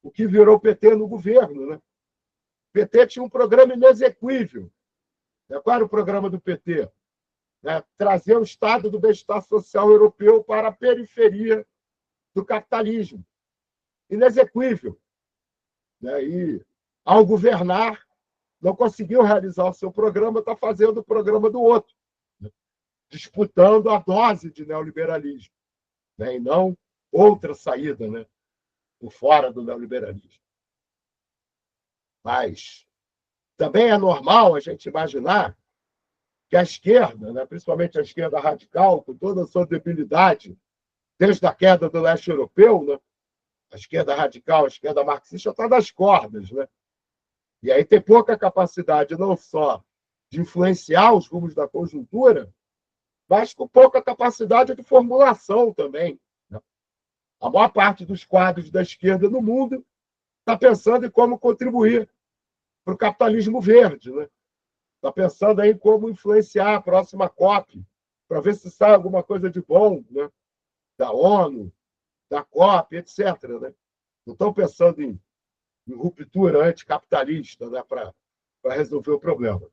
o que virou o PT no governo, né? O PT tinha um programa inexequível. Qual era o programa do PT? Trazer o Estado do bem-estar social europeu para a periferia do capitalismo. Inexequível. E, ao governar, não conseguiu realizar o seu programa, está fazendo o programa do outro, disputando a dose de neoliberalismo, e não outra saída, por fora do neoliberalismo. Mas também é normal a gente imaginar que a esquerda, principalmente a esquerda radical, com toda a sua debilidade, desde a queda do leste europeu, a esquerda radical, a esquerda marxista, está nas cordas. E aí tem pouca capacidade não só de influenciar os rumos da conjuntura, mas com pouca capacidade de formulação também. A maior parte dos quadros da esquerda no mundo está pensando em como contribuir para o capitalismo verde. Está pensando em como influenciar a próxima COP, para ver se sai alguma coisa de bom, da ONU, da COP, etc. Não estão pensando em ruptura anticapitalista, para resolver o problema.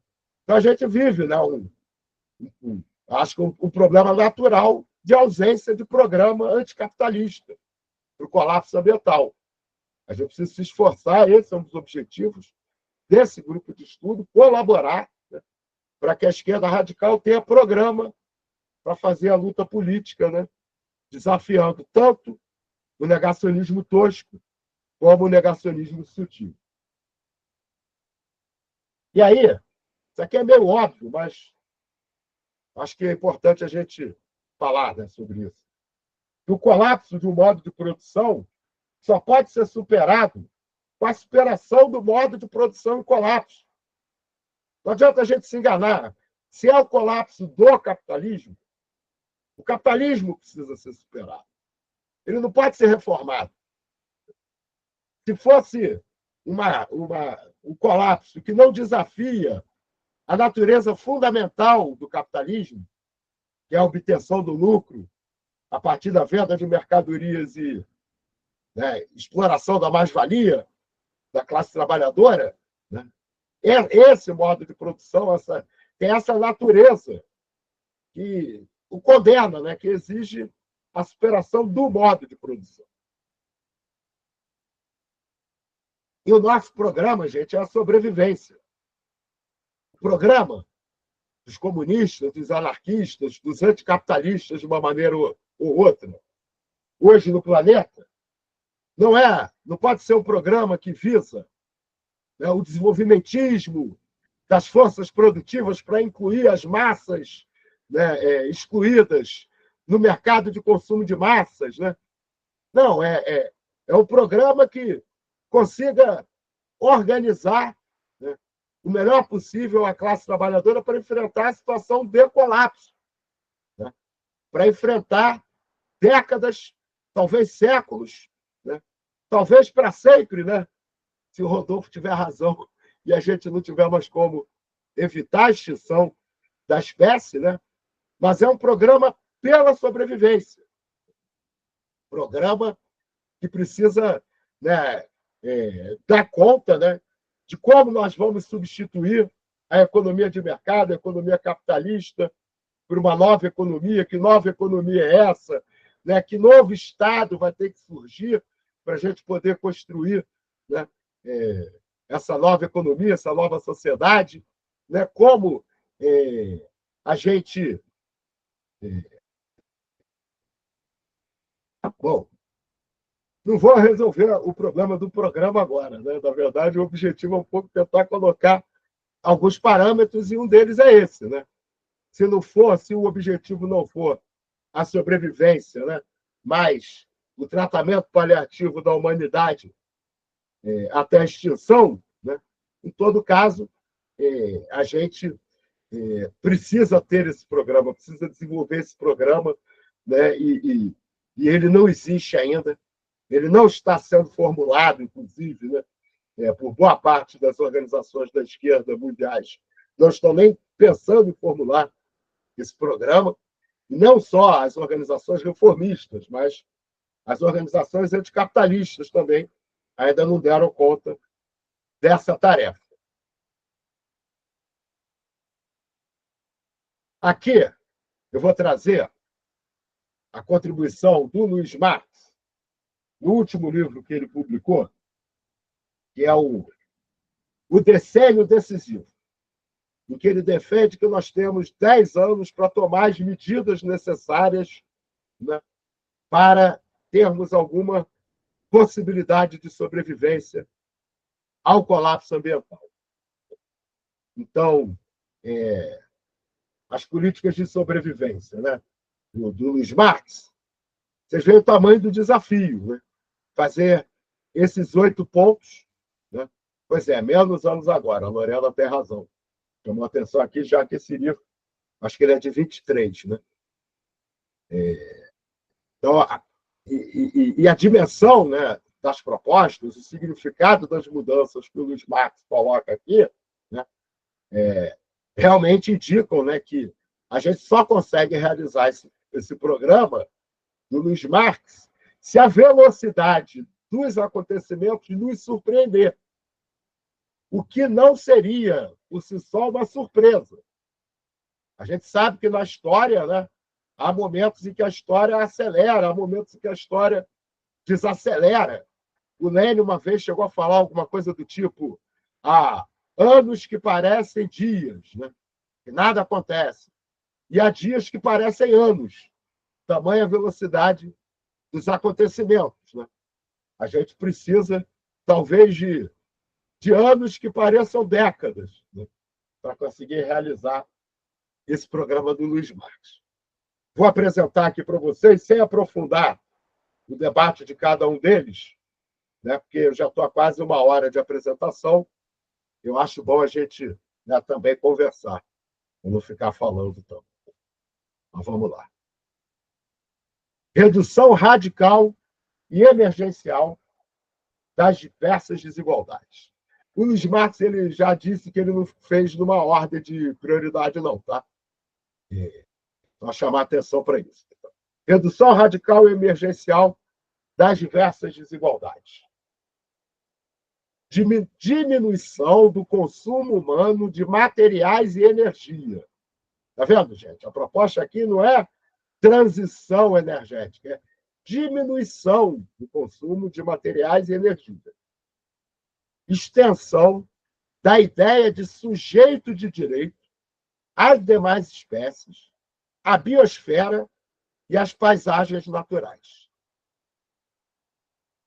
Então, a gente vive acho que um problema natural de ausência de programa anticapitalista para o colapso ambiental. A gente precisa se esforçar, esse é um dos objetivos desse grupo de estudo, colaborar para que a esquerda radical tenha programa para fazer a luta política, desafiando tanto o negacionismo tosco como o negacionismo sutil. E aí, isso aqui é meio óbvio, mas acho que é importante a gente falar sobre isso. O colapso de um modo de produção só pode ser superado com a superação do modo de produção em colapso. Não adianta a gente se enganar. Se é o colapso do capitalismo, o capitalismo precisa ser superado. Ele não pode ser reformado. Se fosse um colapso que não desafia a natureza fundamental do capitalismo, que é a obtenção do lucro a partir da venda de mercadorias e exploração da mais-valia da classe trabalhadora, esse modo de produção tem essa natureza que o condena, que exige a superação do modo de produção. E o nosso programa, gente, é a sobrevivência. O programa dos comunistas, dos anarquistas, dos anticapitalistas, de uma maneira ou outra, hoje no planeta, não pode ser um programa que visa o desenvolvimentismo das forças produtivas para incluir as massas excluídas no mercado de consumo de massas. Não, é um programa que consiga organizar o melhor possível a classe trabalhadora para enfrentar a situação de colapso, para enfrentar décadas, talvez séculos, talvez para sempre, se o Rodolfo tiver razão e a gente não tiver mais como evitar a extinção da espécie, mas é um programa pela sobrevivência. Programa que precisa dar conta de como nós vamos substituir a economia de mercado, a economia capitalista, por uma nova economia. Que nova economia é essa? Que novo Estado vai ter que surgir para a gente poder construir essa nova economia, essa nova sociedade? Como a gente... Bom, não vou resolver o problema do programa agora. Na verdade, o objetivo é um pouco tentar colocar alguns parâmetros, e um deles é esse. Se o objetivo não for a sobrevivência, mas o tratamento paliativo da humanidade até a extinção, Em todo caso, a gente precisa ter esse programa, precisa desenvolver esse programa, né? E ele não existe ainda, ele não está sendo formulado, inclusive, né? Por boa parte das organizações da esquerda mundiais, não estão nem pensando em formular esse programa, e não só as organizações reformistas, mas as organizações anticapitalistas também ainda não deram conta dessa tarefa. Aqui eu vou trazer a contribuição do Luiz Marx, no último livro que ele publicou, que é o Decênio Decisivo, em que ele defende que nós temos 10 anos para tomar as medidas necessárias, né, para termos alguma possibilidade de sobrevivência ao colapso ambiental. Então, as políticas de sobrevivência, né, do Luiz Marx, vocês veem o tamanho do desafio, né? Fazer esses 8 pontos, né? Pois é, menos anos agora, a Lorena tem razão. Chamou atenção aqui, já que esse livro, acho que ele é de 23, né? Então, a dimensão, né, das propostas, o significado das mudanças que o Luiz Marx coloca aqui, né, realmente indicam, né, que a gente só consegue realizar esse programa do Luiz Marx se a velocidade dos acontecimentos nos surpreender. O que não seria, por si só, uma surpresa. A gente sabe que na história, né, há momentos em que a história acelera, há momentos em que a história desacelera. O Lênin, uma vez, chegou a falar alguma coisa do tipo: há anos que parecem dias, né, que nada acontece, e há dias que parecem anos, tamanha velocidade dos acontecimentos, né? A gente precisa, talvez, de anos que pareçam décadas, né, para conseguir realizar esse programa do Luiz Marx. Vou apresentar aqui para vocês, sem aprofundar o debate de cada um deles, né, porque eu já estou há quase 1 hora de apresentação. Eu acho bom a gente, né, também conversar, para não ficar falando tanto. Então, vamos lá. Redução radical e emergencial das diversas desigualdades. O Luiz Marx, ele já disse que ele não fez numa ordem de prioridade, não, tá? Só chamar atenção para isso. Redução radical e emergencial das diversas desigualdades. Diminuição do consumo humano de materiais e energia. Está vendo, gente? A proposta aqui não é transição energética, é diminuição do consumo de materiais e energia. Extensão da ideia de sujeito de direito às demais espécies, à biosfera e às paisagens naturais.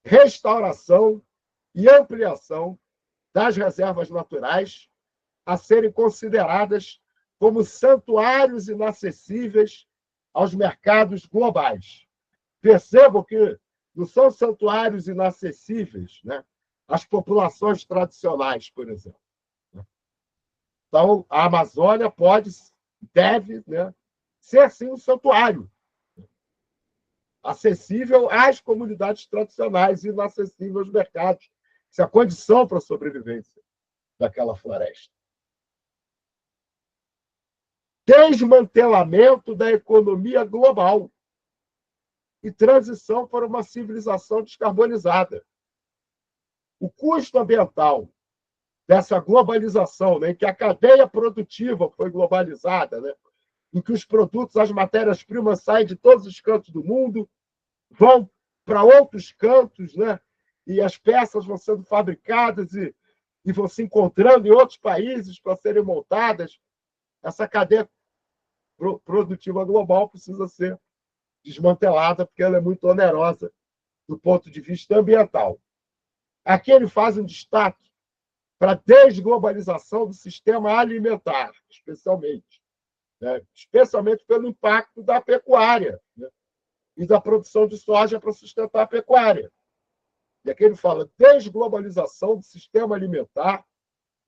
Restauração e ampliação das reservas naturais a serem consideradas como santuários inacessíveis aos mercados globais. Percebam que não são santuários inacessíveis, né, às populações tradicionais, por exemplo. Então, a Amazônia deve, né, ser, sim, um santuário acessível às comunidades tradicionais e inacessível aos mercados. Isso é a condição para a sobrevivência daquela floresta. Desmantelamento da economia global e transição para uma civilização descarbonizada. O custo ambiental dessa globalização, né, em que a cadeia produtiva foi globalizada, né, em que os produtos, as matérias-primas saem de todos os cantos do mundo, vão para outros cantos, né, e as peças vão sendo fabricadas e vão se encontrando em outros países para serem montadas. Essa cadeia produtiva global precisa ser desmantelada, porque ela é muito onerosa do ponto de vista ambiental. Aqui ele faz um destaque para a desglobalização do sistema alimentar, especialmente, né? Especialmente pelo impacto da pecuária, né, e da produção de soja para sustentar a pecuária. E aqui ele fala desglobalização do sistema alimentar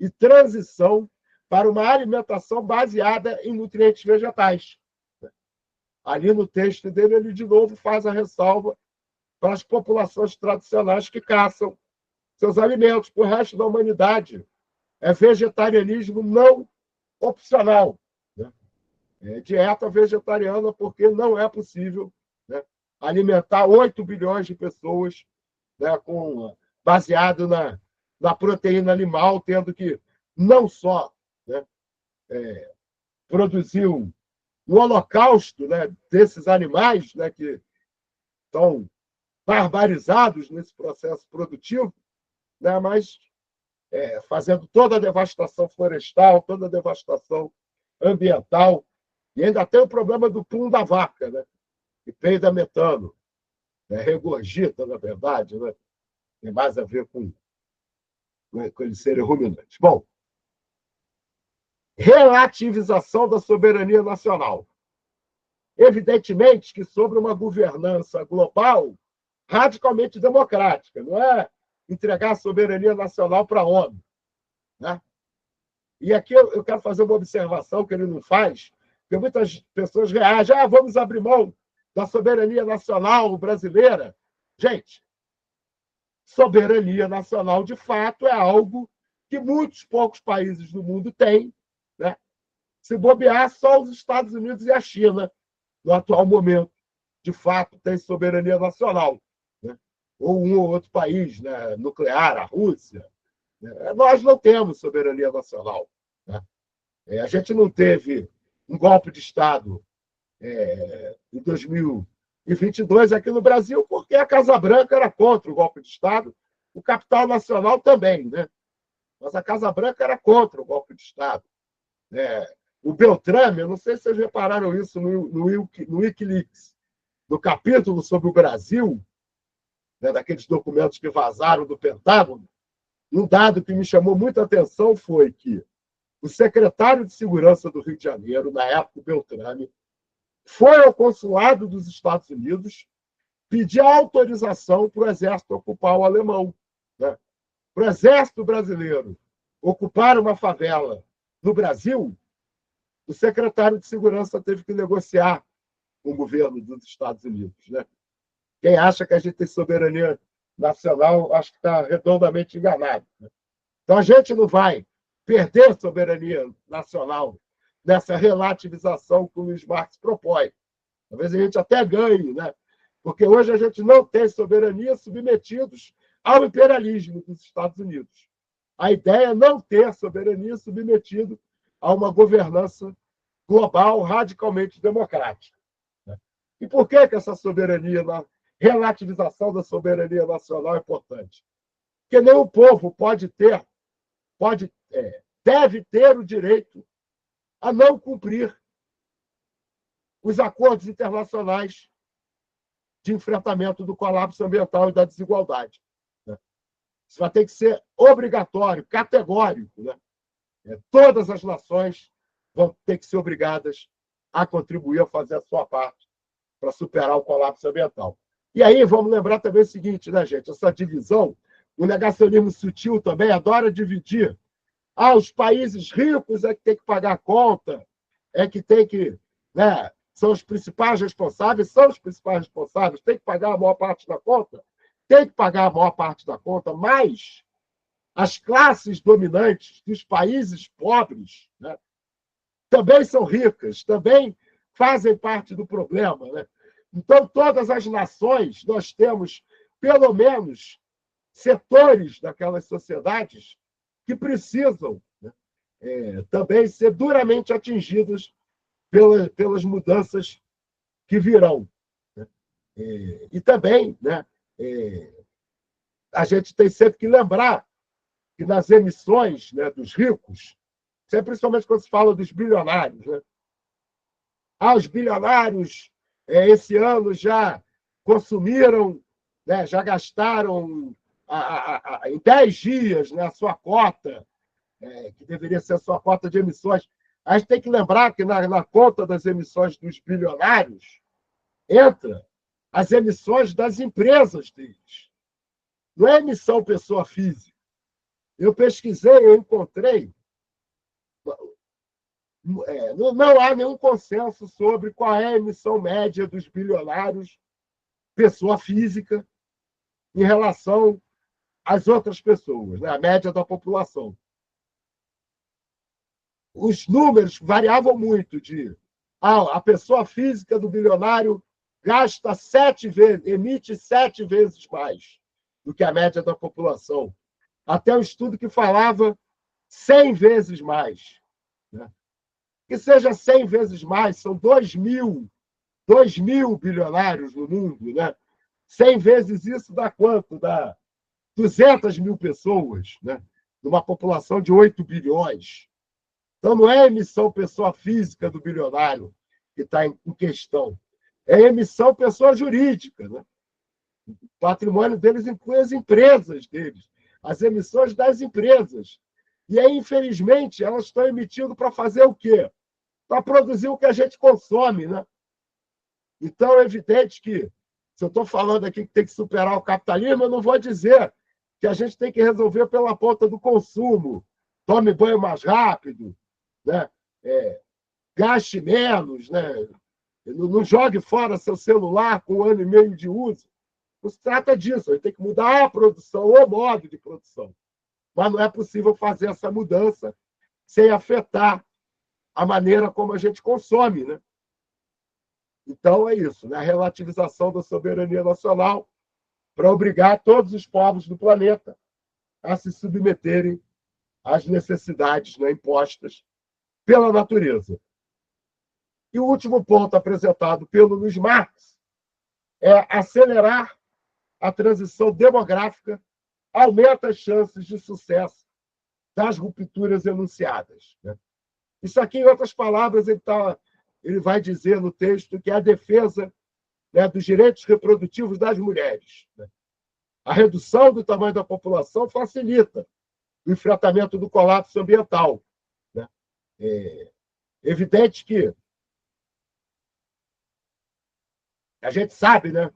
e transição para uma alimentação baseada em nutrientes vegetais. Ali no texto dele, ele de novo faz a ressalva para as populações tradicionais que caçam seus alimentos. Para o resto da humanidade, é vegetarianismo não opcional. Né? É dieta vegetariana, porque não é possível, né, alimentar 8 bilhões de pessoas, né, baseado na proteína animal, tendo que não só, né, produzir um holocausto, né, desses animais, né, que estão barbarizados nesse processo produtivo, né, mas fazendo toda a devastação florestal, toda a devastação ambiental, e ainda tem o problema do pum da vaca, né, que peida metano, né, regurgita, na verdade, né, tem mais a ver com eles serem ruminantes. Bom, relativização da soberania nacional. Evidentemente que sobre uma governança global radicalmente democrática, não é entregar a soberania nacional para a ONU. Né? E aqui eu quero fazer uma observação que ele não faz, porque muitas pessoas reagem, vamos abrir mão da soberania nacional brasileira. Gente, soberania nacional, de fato, é algo que muitos poucos países do mundo têm. Né? Se bobear, só os Estados Unidos e a China, no atual momento, de fato, tem soberania nacional. Né? Ou um ou outro país, né, nuclear, a Rússia. Né? Nós não temos soberania nacional. Né? A gente não teve um golpe de Estado em 2022 aqui no Brasil, porque a Casa Branca era contra o golpe de Estado, o capital nacional também, né? Mas a Casa Branca era contra o golpe de Estado. O Beltrame, eu não sei se vocês repararam isso no Wikileaks, no capítulo sobre o Brasil, né, daqueles documentos que vazaram do Pentágono, um dado que me chamou muita atenção foi que o secretário de Segurança do Rio de Janeiro, na época, o Beltrame, foi ao consulado dos Estados Unidos pedir autorização para o exército ocupar o alemão. Né? Para o exército brasileiro ocupar uma favela no Brasil, o secretário de Segurança teve que negociar com o governo dos Estados Unidos. Né? Quem acha que a gente tem soberania nacional, acho que está redondamente enganado. Né? Então, a gente não vai perder soberania nacional nessa relativização que o Luiz Marx propõe. Talvez a gente até ganhe, né? Porque hoje a gente não tem soberania submetidos ao imperialismo dos Estados Unidos. A ideia é não ter soberania submetido a uma governança global radicalmente democrática. E por que essa soberania, a relativização da soberania nacional é importante? Porque nenhum povo deve ter o direito a não cumprir os acordos internacionais de enfrentamento do colapso ambiental e da desigualdade. Isso vai ter que ser obrigatório, categórico. Né? Todas as nações vão ter que ser obrigadas a contribuir, a fazer a sua parte para superar o colapso ambiental. E aí, vamos lembrar também o seguinte, né, gente? Essa divisão, o negacionismo sutil também adora dividir. Os países ricos é que tem que pagar a conta, é que tem que... Né, são os principais responsáveis, tem que pagar a maior parte da conta, mas as classes dominantes dos países pobres, né, também são ricas, também fazem parte do problema. Né? Então, todas as nações, nós temos, pelo menos, setores daquelas sociedades que precisam, né, também ser duramente atingidos pelas mudanças que virão. Né? E também, né, a gente tem sempre que lembrar que nas emissões, né, dos ricos, principalmente quando se fala dos bilionários, né? Os bilionários esse ano já consumiram, né, já gastaram em 10 dias, né, a sua cota, que deveria ser a sua cota de emissões. A gente tem que lembrar que na conta das emissões dos bilionários entra as emissões das empresas deles. Não é emissão pessoa física. Eu pesquisei, eu encontrei. Não há nenhum consenso sobre qual é a emissão média dos bilionários, pessoa física, em relação às outras pessoas, né? A média da população. Os números variavam muito a pessoa física do bilionário gasta 7 vezes, emite 7 vezes mais do que a média da população. Até um estudo que falava 100 vezes mais. Né? Que seja 100 vezes mais, são 2 mil bilionários no mundo. Né? 100 vezes isso dá quanto? Dá 200 mil pessoas, né? Numa população de 8 bilhões. Então, não é a emissão pessoa física do bilionário que está em questão. É a emissão pessoa jurídica. Né? O patrimônio deles inclui as empresas deles, as emissões das empresas. E aí, infelizmente, elas estão emitindo para fazer o quê? Para produzir o que a gente consome. Né? Então, é evidente que, se eu estou falando aqui que tem que superar o capitalismo, eu não vou dizer que a gente tem que resolver pela ponta do consumo. Tome banho mais rápido, né? Gaste menos, né? Não jogue fora seu celular com 1 ano e meio de uso. Não se trata disso. A gente tem que mudar a produção, o modo de produção. Mas não é possível fazer essa mudança sem afetar a maneira como a gente consome. Né? Então, é isso. Né? A relativização da soberania nacional para obrigar todos os povos do planeta a se submeterem às necessidades, né, impostas pela natureza. E o último ponto apresentado pelo Luiz Marx é acelerar a transição demográfica, aumenta as chances de sucesso das rupturas enunciadas. Né? Isso aqui, em outras palavras, ele vai dizer no texto que é a defesa, né, dos direitos reprodutivos das mulheres. Né? A redução do tamanho da população facilita o enfrentamento do colapso ambiental. Né? É evidente que a gente sabe, né,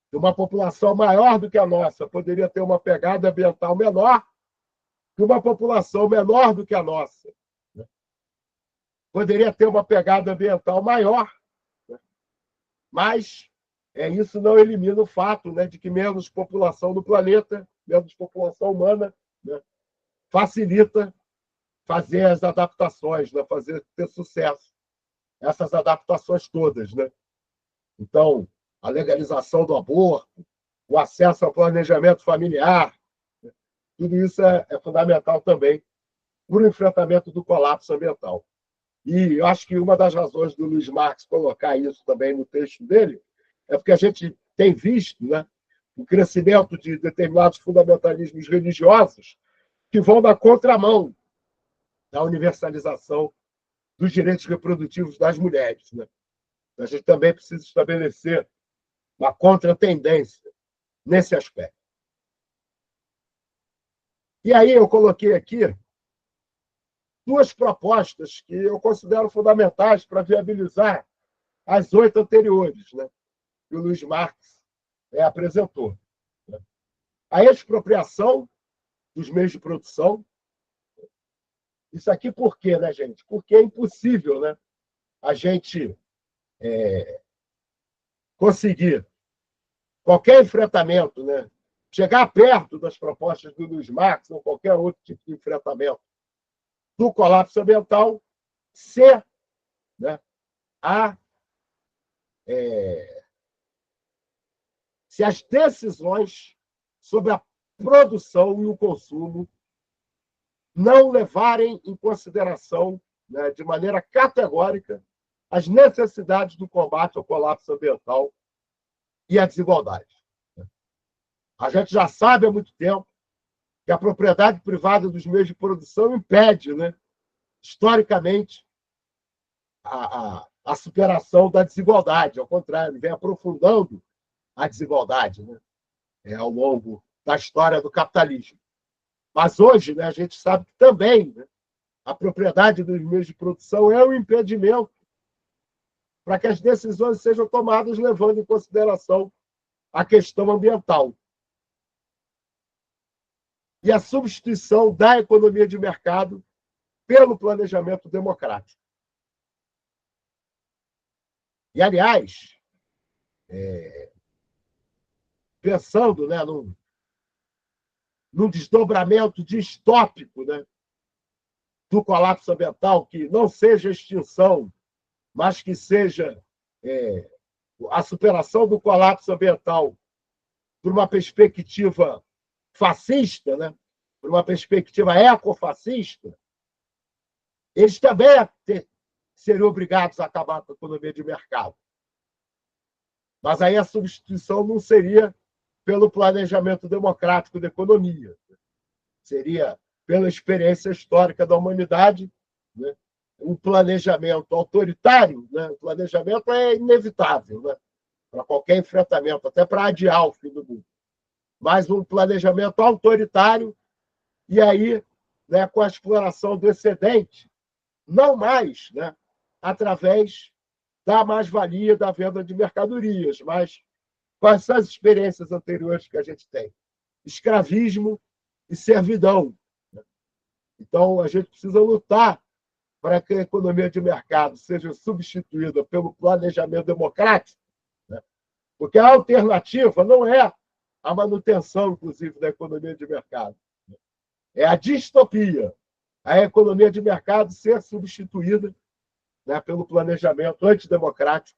que uma população maior do que a nossa poderia ter uma pegada ambiental menor que uma população menor do que a nossa. Né? Poderia ter uma pegada ambiental maior, né? Mas isso não elimina o fato, né, de que menos população no planeta, menos população humana, né, facilita fazer as adaptações, né, ter sucesso. Essas adaptações todas. Né? Então, a legalização do aborto, o acesso ao planejamento familiar, né? Tudo isso é fundamental também para o enfrentamento do colapso ambiental. E eu acho que uma das razões do Luiz Marx colocar isso também no texto dele é porque a gente tem visto, né, o crescimento de determinados fundamentalismos religiosos que vão na contramão da universalização dos direitos reprodutivos das mulheres. Né? A gente também precisa estabelecer uma contratendência nesse aspecto. E aí eu coloquei aqui 2 propostas que eu considero fundamentais para viabilizar as 8 anteriores, né, que o Luiz Marx apresentou. Né? A expropriação dos meios de produção. Isso aqui por quê, né, gente? Porque é impossível, né, a gente conseguir qualquer enfrentamento, né, chegar perto das propostas do Luiz Marx ou qualquer outro tipo de enfrentamento do colapso ambiental se, né, se as decisões sobre a produção e o consumo não levarem em consideração, né, de maneira categórica as necessidades do combate ao colapso ambiental e à desigualdade. A gente já sabe há muito tempo que a propriedade privada dos meios de produção impede, né, historicamente, a superação da desigualdade. Ao contrário, vem aprofundando a desigualdade, né, ao longo da história do capitalismo. Mas hoje, né, a gente sabe que também, né, a propriedade dos meios de produção é um impedimento para que as decisões sejam tomadas levando em consideração a questão ambiental. e a substituição da economia de mercado pelo planejamento democrático. E, aliás, pensando, né, num desdobramento distópico, né, do colapso ambiental, que não seja extinção, mas que seja a superação do colapso ambiental por uma perspectiva fascista, né, por uma perspectiva ecofascista, eles também seriam obrigados a acabar com a economia de mercado. Mas aí a substituição não seria pelo planejamento democrático da economia. Seria pela experiência histórica da humanidade, né? Um planejamento autoritário. Né? O planejamento é inevitável, né? Para qualquer enfrentamento, até para adiar o fim do mundo. Mas um planejamento autoritário, e aí, né, com a exploração do excedente, não mais, né, através da mais-valia da venda de mercadorias, mas com essas experiências anteriores que a gente tem. Escravismo e servidão. Então, a gente precisa lutar para que a economia de mercado seja substituída pelo planejamento democrático, né? Porque a alternativa não é a manutenção, inclusive, da economia de mercado. É a distopia. A economia de mercado ser substituída, né, pelo planejamento antidemocrático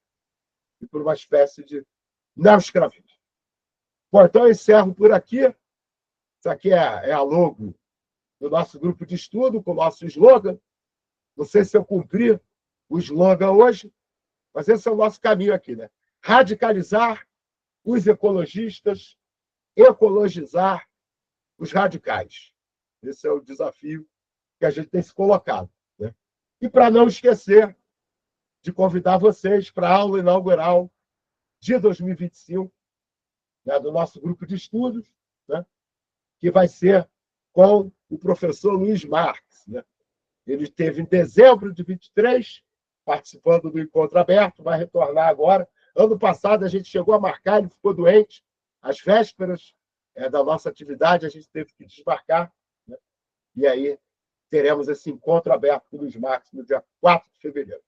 e por uma espécie de neoescravismo. Bom, então eu encerro por aqui. Isso aqui é a logo do nosso grupo de estudo, com o nosso slogan. Não sei se eu cumpri o slogan hoje, mas esse é o nosso caminho aqui, né? Radicalizar os ecologistas, ecologizar os radicais. Esse é o desafio que a gente tem se colocado, né? E para não esquecer de convidar vocês para a aula inaugural de 2025, né, do nosso grupo de estudos, né, que vai ser com o professor Luiz Marques. Né? Ele esteve em dezembro de 23, participando do Encontro Aberto, vai retornar agora. Ano passado, a gente chegou a marcar, ele ficou doente. Às vésperas da nossa atividade, a gente teve que desmarcar. Né? E aí teremos esse Encontro Aberto com o Luiz Marques no dia 4 de fevereiro.